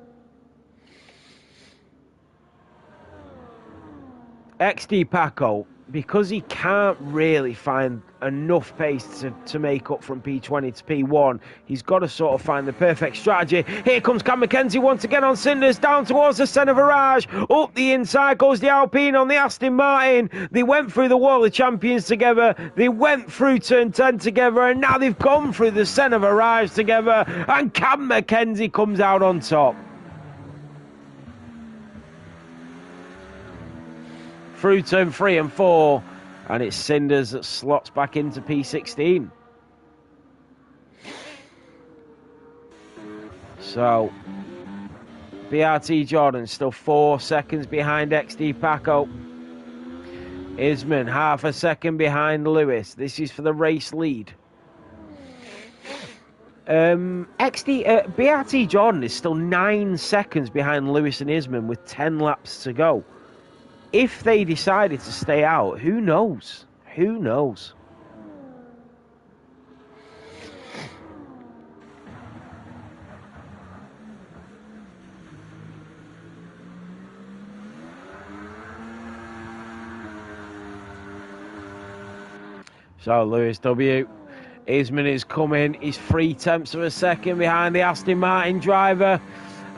XD Paco, because he can't really find enough pace to make up from P20 to P1, he's got to sort of find the perfect strategy. Here comes Cam McKenzie once again on cinders, down towards the centre virage. Up the inside goes the Alpine on the Aston Martin. They went through the wall of champions together. They went through turn 10 together, and now they've gone through the centre virage together, and Cam McKenzie comes out on top. Through turn 3 and 4, and it's Cinders that slots back into P16. So BRT Jordan still 4 seconds behind XD Paco. Isman half a second behind Lewis. This is for the race lead. BRT Jordan is still 9 seconds behind Lewis and Isman with 10 laps to go. If they decided to stay out, who knows? Who knows? So Lewis W. Isman is coming. He's 3/10 of a second behind the Aston Martin driver.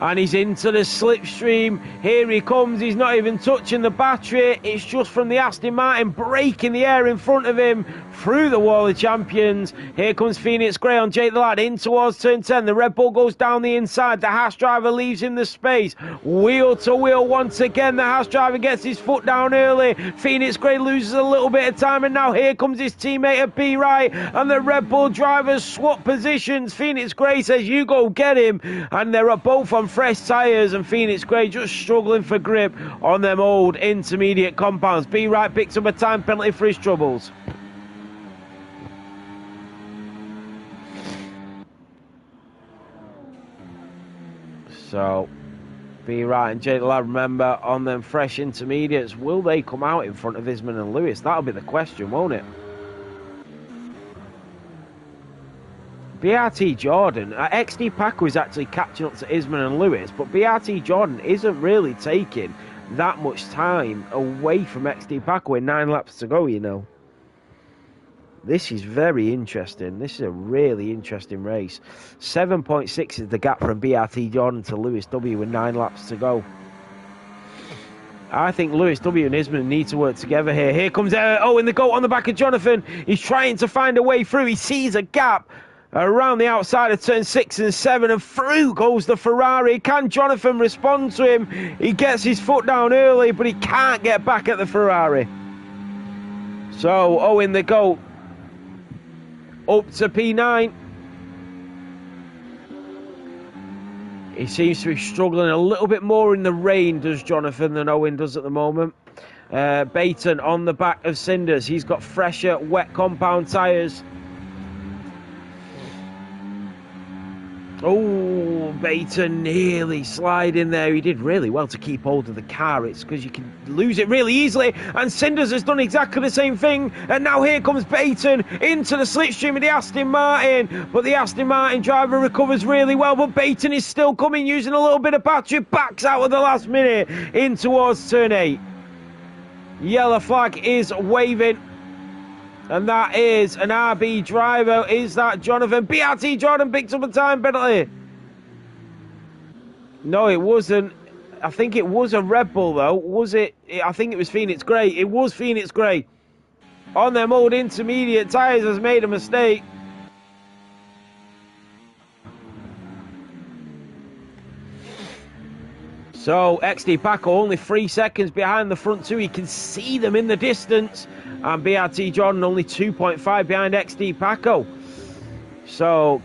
And he's into the slipstream. Here he comes. He's not even touching the battery. It's just from the Aston Martin breaking the air in front of him through the wall of champions. Here comes Phoenix Gray on Jake the Lad in towards turn 10. The Red Bull goes down the inside. The Haas driver leaves him the space. Wheel to wheel once again. The Haas driver gets his foot down early. Phoenix Gray loses a little bit of time. And now here comes his teammate at B right. And the Red Bull drivers swap positions. Phoenix Gray says, you go get him. And they're both on fresh tyres, and Phoenix Gray just struggling for grip on them old intermediate compounds. B right picks up a time penalty for his troubles. So B right and Jake the Lad, remember, on them fresh intermediates. Will they come out in front of Isman and Lewis? That'll be the question, won't it? BRT Jordan, XD Paco is actually catching up to Isman and Lewis, but BRT Jordan isn't really taking that much time away from XD Paco with 9 laps to go, you know. This is very interesting. This is a really interesting race. 7.6 is the gap from BRT Jordan to Lewis W with 9 laps to go. I think Lewis W and Isman need to work together here. Here comes Owen the GOAT on the back of Jonathan. He's trying to find a way through. He sees a gap around the outside of turn 6 and 7, and through goes the Ferrari. Can Jonathan respond to him? He gets his foot down early, but he can't get back at the Ferrari. So Owen the GOAT up to P9. He seems to be struggling a little bit more in the rain, does Jonathan, than Owen does at the moment. Baton on the back of Cinders. He's got fresher, wet compound tyres. Oh, Baton nearly sliding there. He did really well to keep hold of the car. It's because you can lose it really easily. And Cinders has done exactly the same thing. And now here comes Baton into the slipstream of the Aston Martin. But the Aston Martin driver recovers really well. But Baton is still coming, using a little bit of battery. Backs out at the last minute in towards turn 8. Yellow flag is waving. And that is an RB driver. Is that Jonathan? BRT Jordan picks up a time penalty. No, it wasn't. I think it was a Red Bull, though. Was it? I think it was Phoenix Gray. It was Phoenix Gray. On them old intermediate tyres has made a mistake. So XD Paco only 3 seconds behind the front two. He can see them in the distance. And BRT Jordan only 2.5 behind XD Paco. So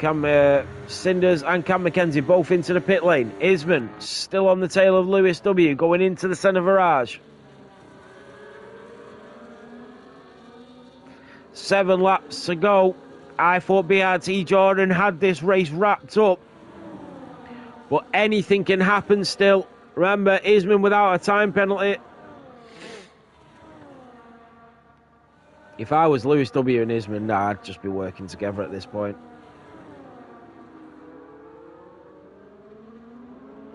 Cinders and Cam McKenzie both into the pit lane. Isman still on the tail of Lewis W going into the centre virage. 7 laps to go. I thought BRT Jordan had this race wrapped up. But anything can happen still. Remember, Isman without a time penalty. If I was Lewis W and Isman, I'd just be working together at this point.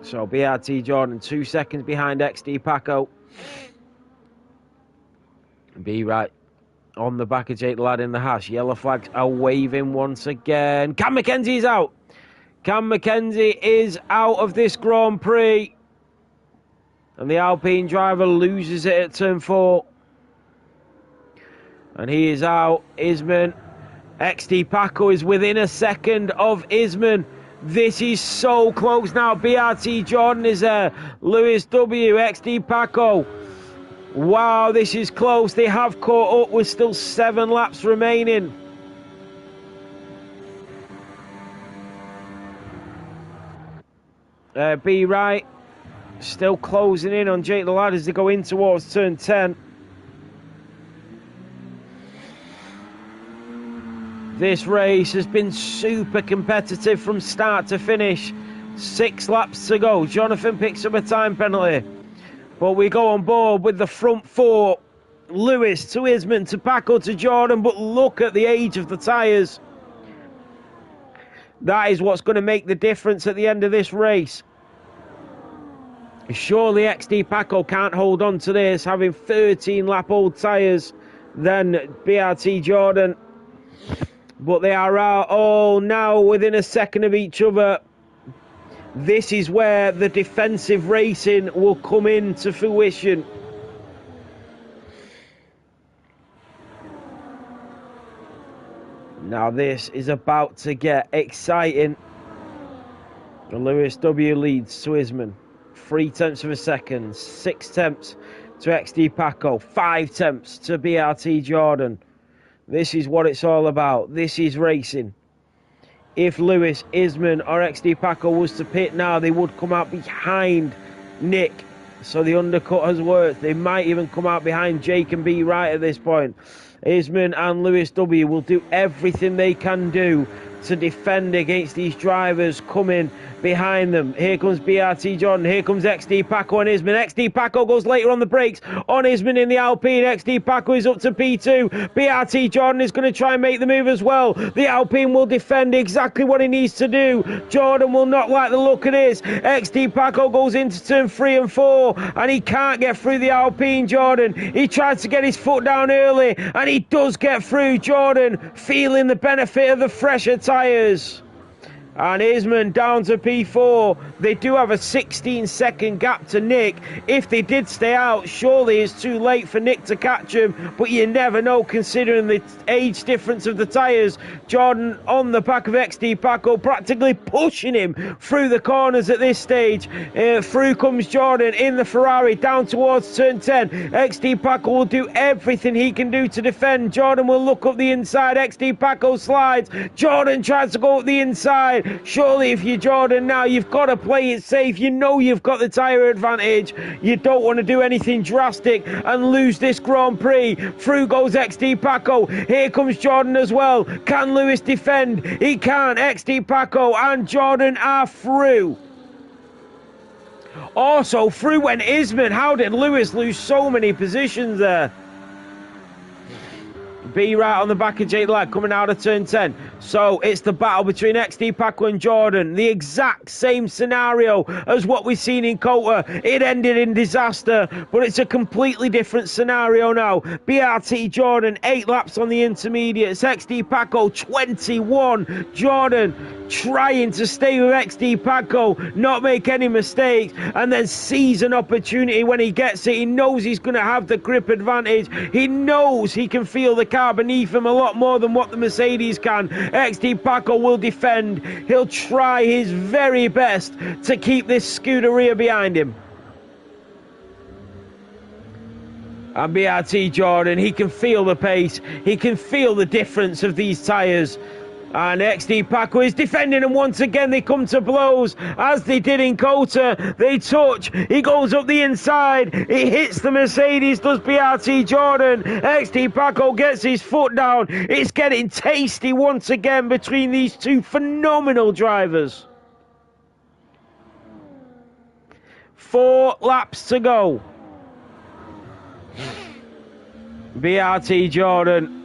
So BRT Jordan 2 seconds behind XD Paco. B right on the back of Jake the Lad in the Haas. Yellow flags are waving once again. Cam McKenzie's out. Cam McKenzie is out of this Grand Prix. And the Alpine driver loses it at turn 4. And he is out. Isman. XD Paco is within a second of Isman. This is so close now. BRT Jordan is there. Lewis W. XD Paco. Wow, this is close. They have caught up with still 7 laps remaining. B right. Still closing in on Jake the Lad as they go in towards turn 10. This race has been super competitive from start to finish. 6 laps to go. Jonathan picks up a time penalty. But we go on board with the front 4. Lewis to Isman to Paco to Jordan. But look at the age of the tyres. That is what's going to make the difference at the end of this race. Surely XD Paco can't hold on to this, having 13 lap old tyres than BRT Jordan. But they are all now within a second of each other. This is where the defensive racing will come into fruition. Now this is about to get exciting. Lewis W leads to Isman. 0.3 of a second. 6 tenths to XD Paco. 5 tenths to BRT Jordan. This is what it's all about. This is racing. If Lewis, Isman or XD Paco was to pit now, they would come out behind Nick. So the undercut has worked. They might even come out behind Jake and B right at this point. Isman and Lewis W will do everything they can do to defend against these drivers coming behind them. Here comes BRT Jordan. Here comes XD Paco and Isman. XD Paco goes later on the brakes on Isman in the Alpine. XD Paco is up to P2. BRT Jordan is going to try and make the move as well. The Alpine will defend exactly what he needs to do. Jordan will not like the look of this. XD Paco goes into turn 3 and 4 and he can't get through the Alpine. Jordan, he tried to get his foot down early and he does get through. Jordan feeling the benefit of the fresher tyres. And Isman down to P4. They do have a 16-second gap to Nick. If they did stay out, surely it's too late for Nick to catch him. But you never know considering the age difference of the tyres. Jordan on the back of XD Paco, practically pushing him through the corners at this stage. Through comes Jordan in the Ferrari down towards turn 10. XD Paco will do everything he can do to defend. Jordan will look up the inside. XD Paco slides. Jordan tries to go up the inside. Surely if you're Jordan now, you've got to play it safe. You know you've got the tyre advantage. You don't want to do anything drastic and lose this Grand Prix. Through goes XD Paco. Here comes Jordan as well. Can Lewis defend? He can't. XD Paco and Jordan are through. Also through went Isman. How did Lewis lose so many positions there? B right on the back of Jake Ladd coming out of turn 10. So it's the battle between XD Paco and Jordan. The exact same scenario as what we've seen in Coulter. It ended in disaster, but it's a completely different scenario now. BRT Jordan 8 laps on the intermediates. XD Paco 21. Jordan trying to stay with XD Paco, not make any mistakes, and then seize an opportunity when he gets it. He knows he's going to have the grip advantage. He knows he can feel the car beneath him a lot more than what the Mercedes can. XD Paco will defend. He'll try his very best to keep this Scuderia behind him. And BRT Jordan, he can feel the pace. He can feel the difference of these tyres. And XD Paco is defending, and once again they come to blows as they did in Coulter. They touch, he goes up the inside, he hits the Mercedes, does BRT Jordan. XD Paco gets his foot down. It's getting tasty once again between these two phenomenal drivers. 4 laps to go. BRT Jordan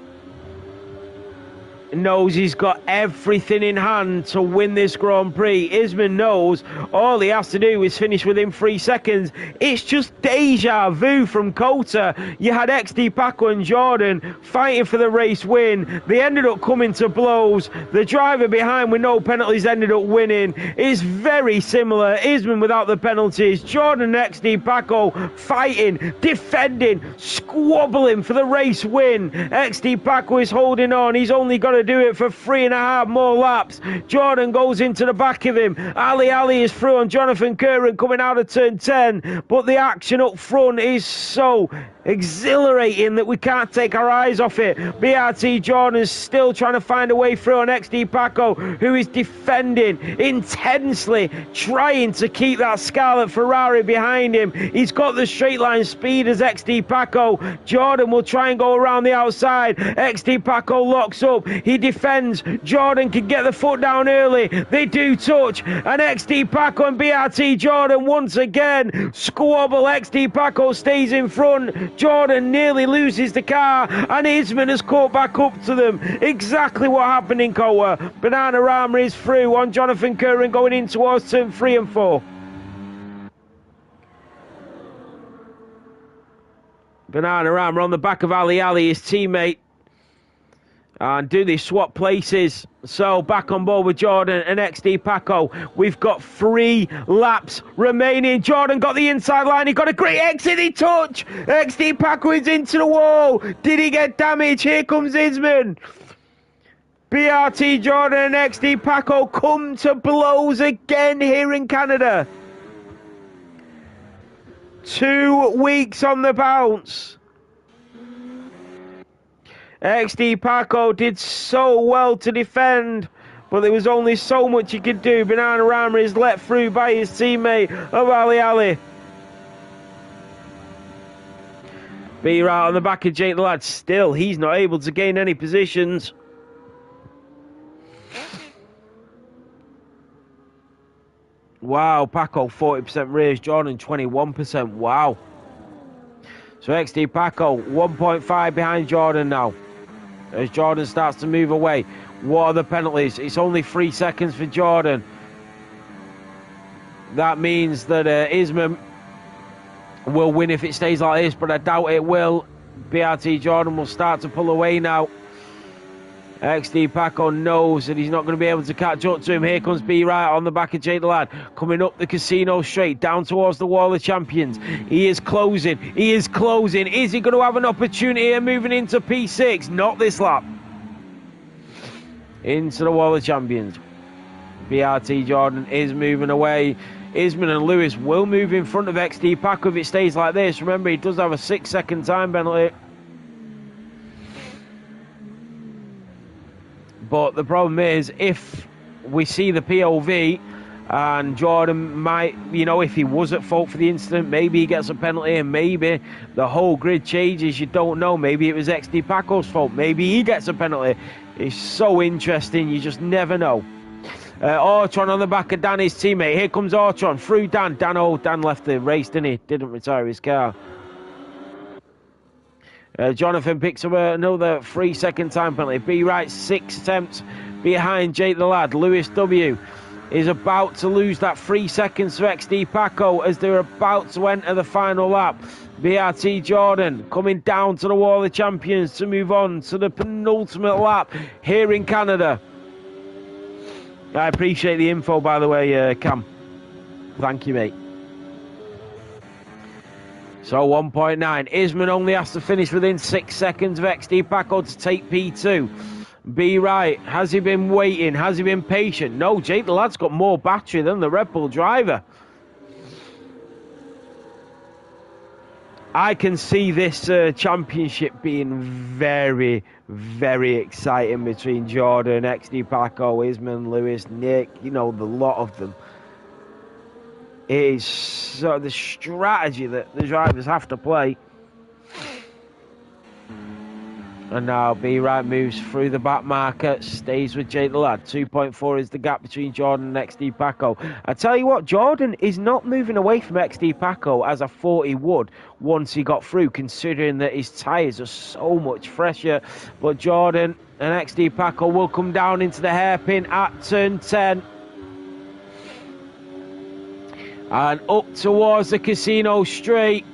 knows he's got everything in hand to win this Grand Prix. Isman knows all he has to do is finish within 3 seconds. It's just deja vu from Coulter. You had XD Paco and Jordan fighting for the race win. They ended up coming to blows. The driver behind with no penalties ended up winning. It's very similar. Isman without the penalties. Jordan and XD Paco fighting, defending, squabbling for the race win. XD Paco is holding on. He's only got to do it for 3.5 more laps. Jordan goes into the back of him. Ali is through on Jonathan Curran coming out of turn 10, but the action up front is so Exhilarating that we can't take our eyes off it. BRT Jordan's still trying to find a way through on XD Paco, who is defending intensely, trying to keep that Scarlet Ferrari behind him. He's got the straight line speed as XD Paco. Jordan will try and go around the outside. XD Paco locks up. He defends. Jordan can get the foot down early. They do touch. And XD Paco and BRT Jordan once again squabble. XD Paco stays in front. Jordan nearly loses the car, and Isman has caught back up to them. Exactly what happened in Koa. Bananarama is through on Jonathan Curran going in towards turn 3 and 4. Bananarama on the back of Ali, his teammate. And do they swap places? So back on board with Jordan and XD Paco. We've got 3 laps remaining. Jordan got the inside line. He got a great exit touch. XD Paco is into the wall. Did he get damage? Here comes Isman. BRT Jordan and XD Paco come to blows again here in Canada. 2 weeks on the bounce. XD Paco did so well to defend, but there was only so much he could do. Bananarama is let through by his teammate of Ali. B-Right on the back of Jake the Lad. Still, he's not able to gain any positions. Wow, Paco 40% race, Jordan 21%. Wow. So XD Paco 1.5 behind Jordan now. As Jordan starts to move away. What are the penalties? It's only 3 seconds for Jordan. That means that Isman will win if it stays like this, but I doubt it will. BRT Jordan will start to pull away now. XD Paco knows that he's not going to be able to catch up to him. Here comes B-Right on the back of Jake the Lad. Coming up the casino straight, down towards the Wall of Champions. He is closing. Is he going to have an opportunity here moving into P6? Not this lap. Into the Wall of Champions. BRT Jordan is moving away. Isman and Lewis will move in front of XD Paco if it stays like this. Remember, he does have a 6-second time penalty. But the problem is, if we see the POV and Jordan might, if he was at fault for the incident, maybe he gets a penalty and maybe the whole grid changes. You don't know. Maybe it was XD Paco's fault. Maybe he gets a penalty. It's so interesting. You just never know. Ortron on the back of Dan, his teammate. Here comes Ortron through Dan. Dan left the race, didn't he? Didn't retire his car. Jonathan picks up another 3-second time penalty. B-Right 6 attempts behind Jake the Lad. Lewis W is about to lose that 3 seconds to XD Paco as they're about to enter the final lap. BRT Jordan coming down to the Wall of Champions to move on to the penultimate lap here in Canada. I appreciate the info, by the way, Cam. Thank you, mate. So 1.9. Isman only has to finish within 6 seconds of XD Paco to take P2. B-Right, has he been waiting? Has he been patient? No, Jake the Lad's got more battery than the Red Bull driver. I can see this championship being very, very exciting between Jordan, XD Paco, Isman, Lewis, Nick, the lot of them. It is so the strategy that the drivers have to play. And now B-Right moves through the back marker, stays with Jake the Lad. 2.4 is the gap between Jordan and XD Paco. I tell you what, Jordan is not moving away from XD Paco as I thought he would once he got through, considering that his tyres are so much fresher. But Jordan and XD Paco will come down into the hairpin at turn 10. And up towards the casino straight.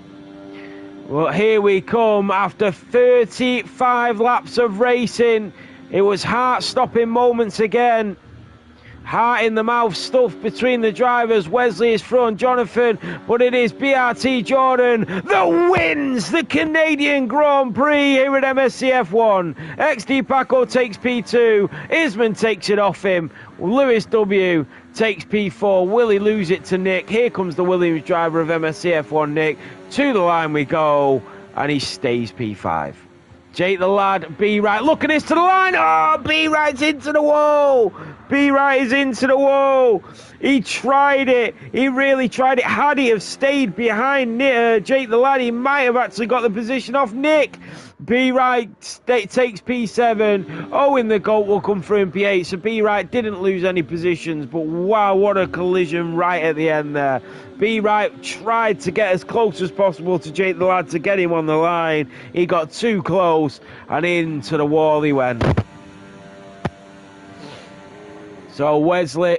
Well, here we come after 35 laps of racing. It was heart-stopping moments again. Heart in the mouth stuff between the drivers. Wesley is front, Jonathan, but it is BRT Jordan that wins the Canadian Grand Prix here at MSC F1. XD Paco takes P2. Isman takes it off him. Lewis W takes P4. Will he lose it to Nick? Here comes the Williams driver of MSC F1, Nick. To the line we go. and he stays P5. Jake the lad, B right, look at this to the line. Oh, B right's into the wall. B right is into the wall. He tried it. He really tried it. Had he have stayed behind Jake the lad, he might have actually got the position off Nick. B right takes P7. Owen the GOAT will come through in P8. So B right didn't lose any positions, but wow, what a collision right at the end there. B right tried to get as close as possible to Jake the lad to get him on the line. He got too close and into the wall he went. So Wesley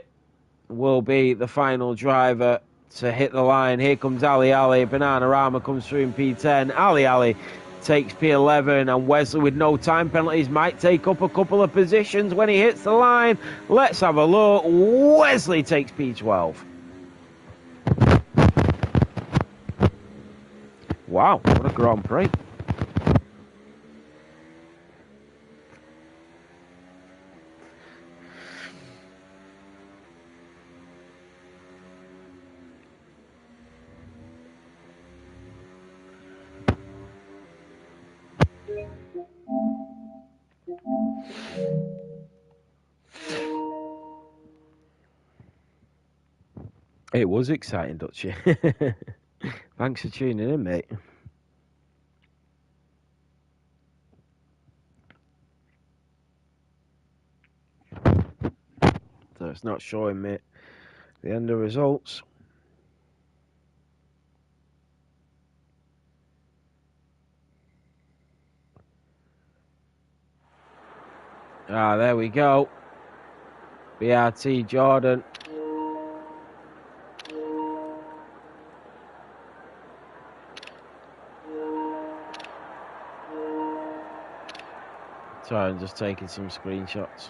will be the final driver to hit the line. Here comes Ali. Bananarama comes through in P10. Ali takes P11, and Wesley, with no time penalties, might take up a couple of positions when he hits the line. Let's have a look. Wesley takes P12. Wow, what a Grand Prix. It was exciting, Dutchy. Thanks for tuning in, mate. So it's not showing me the end of results. Ah, there we go. BRT Jordan. Sorry, I'm just taking some screenshots.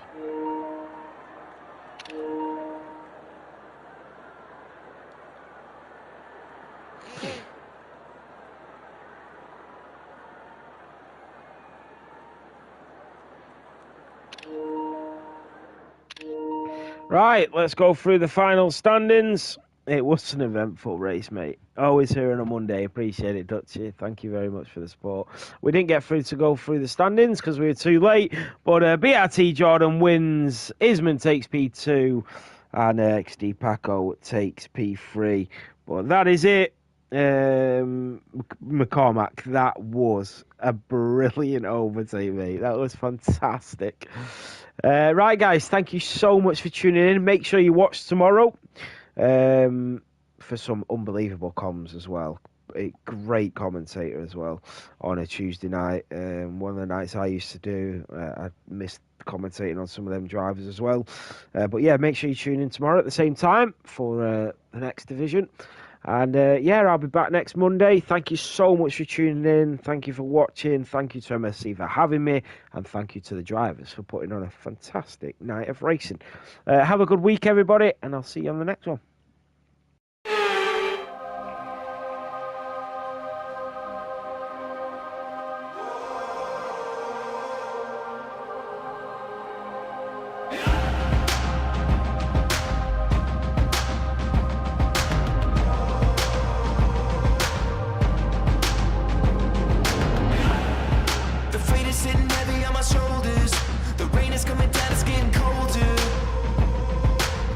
Right, let's go through the final standings. It was an eventful race, mate. Always here on a Monday. Appreciate it, Dutchy. Thank you very much for the support. We didn't get through to go through the standings because we were too late. But BRT Jordan wins. Isman takes P2. And XD Paco takes P3. But that is it. McCormack, that was a brilliant overtake, mate. That was fantastic. Right, guys, thank you so much for tuning in. Make sure you watch tomorrow for some unbelievable comms as well. A great commentator as well on a Tuesday night. One of the nights I used to do. I missed commentating on some of them drivers as well. But yeah, make sure you tune in tomorrow at the same time for the next division. And yeah, I'll be back next Monday. Thank you so much for tuning in. Thank you for watching. Thank you to MSC for having me. And thank you to the drivers for putting on a fantastic night of racing. Have a good week, everybody. And I'll see you on the next one.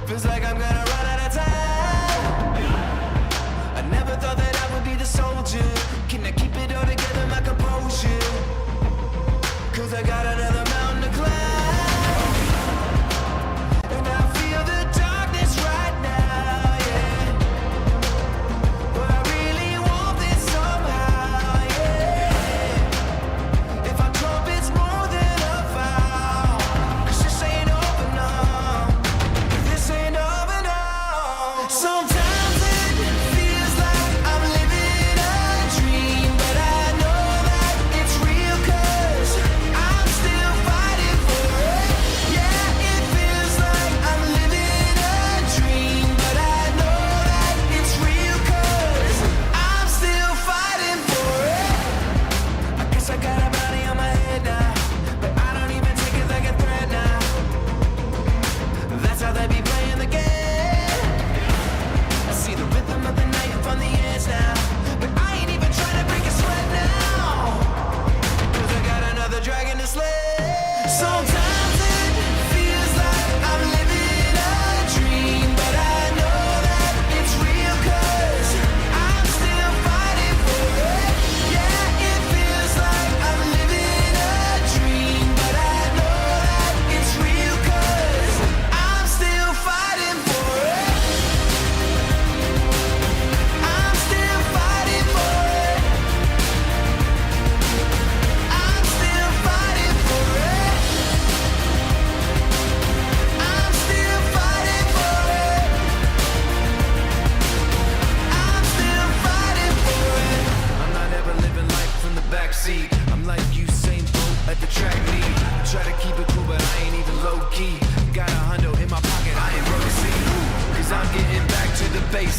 Feels like I'm gonna run out of time.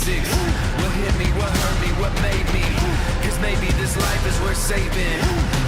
basics. What hit me, what hurt me, what made me? Cause maybe this life is worth saving.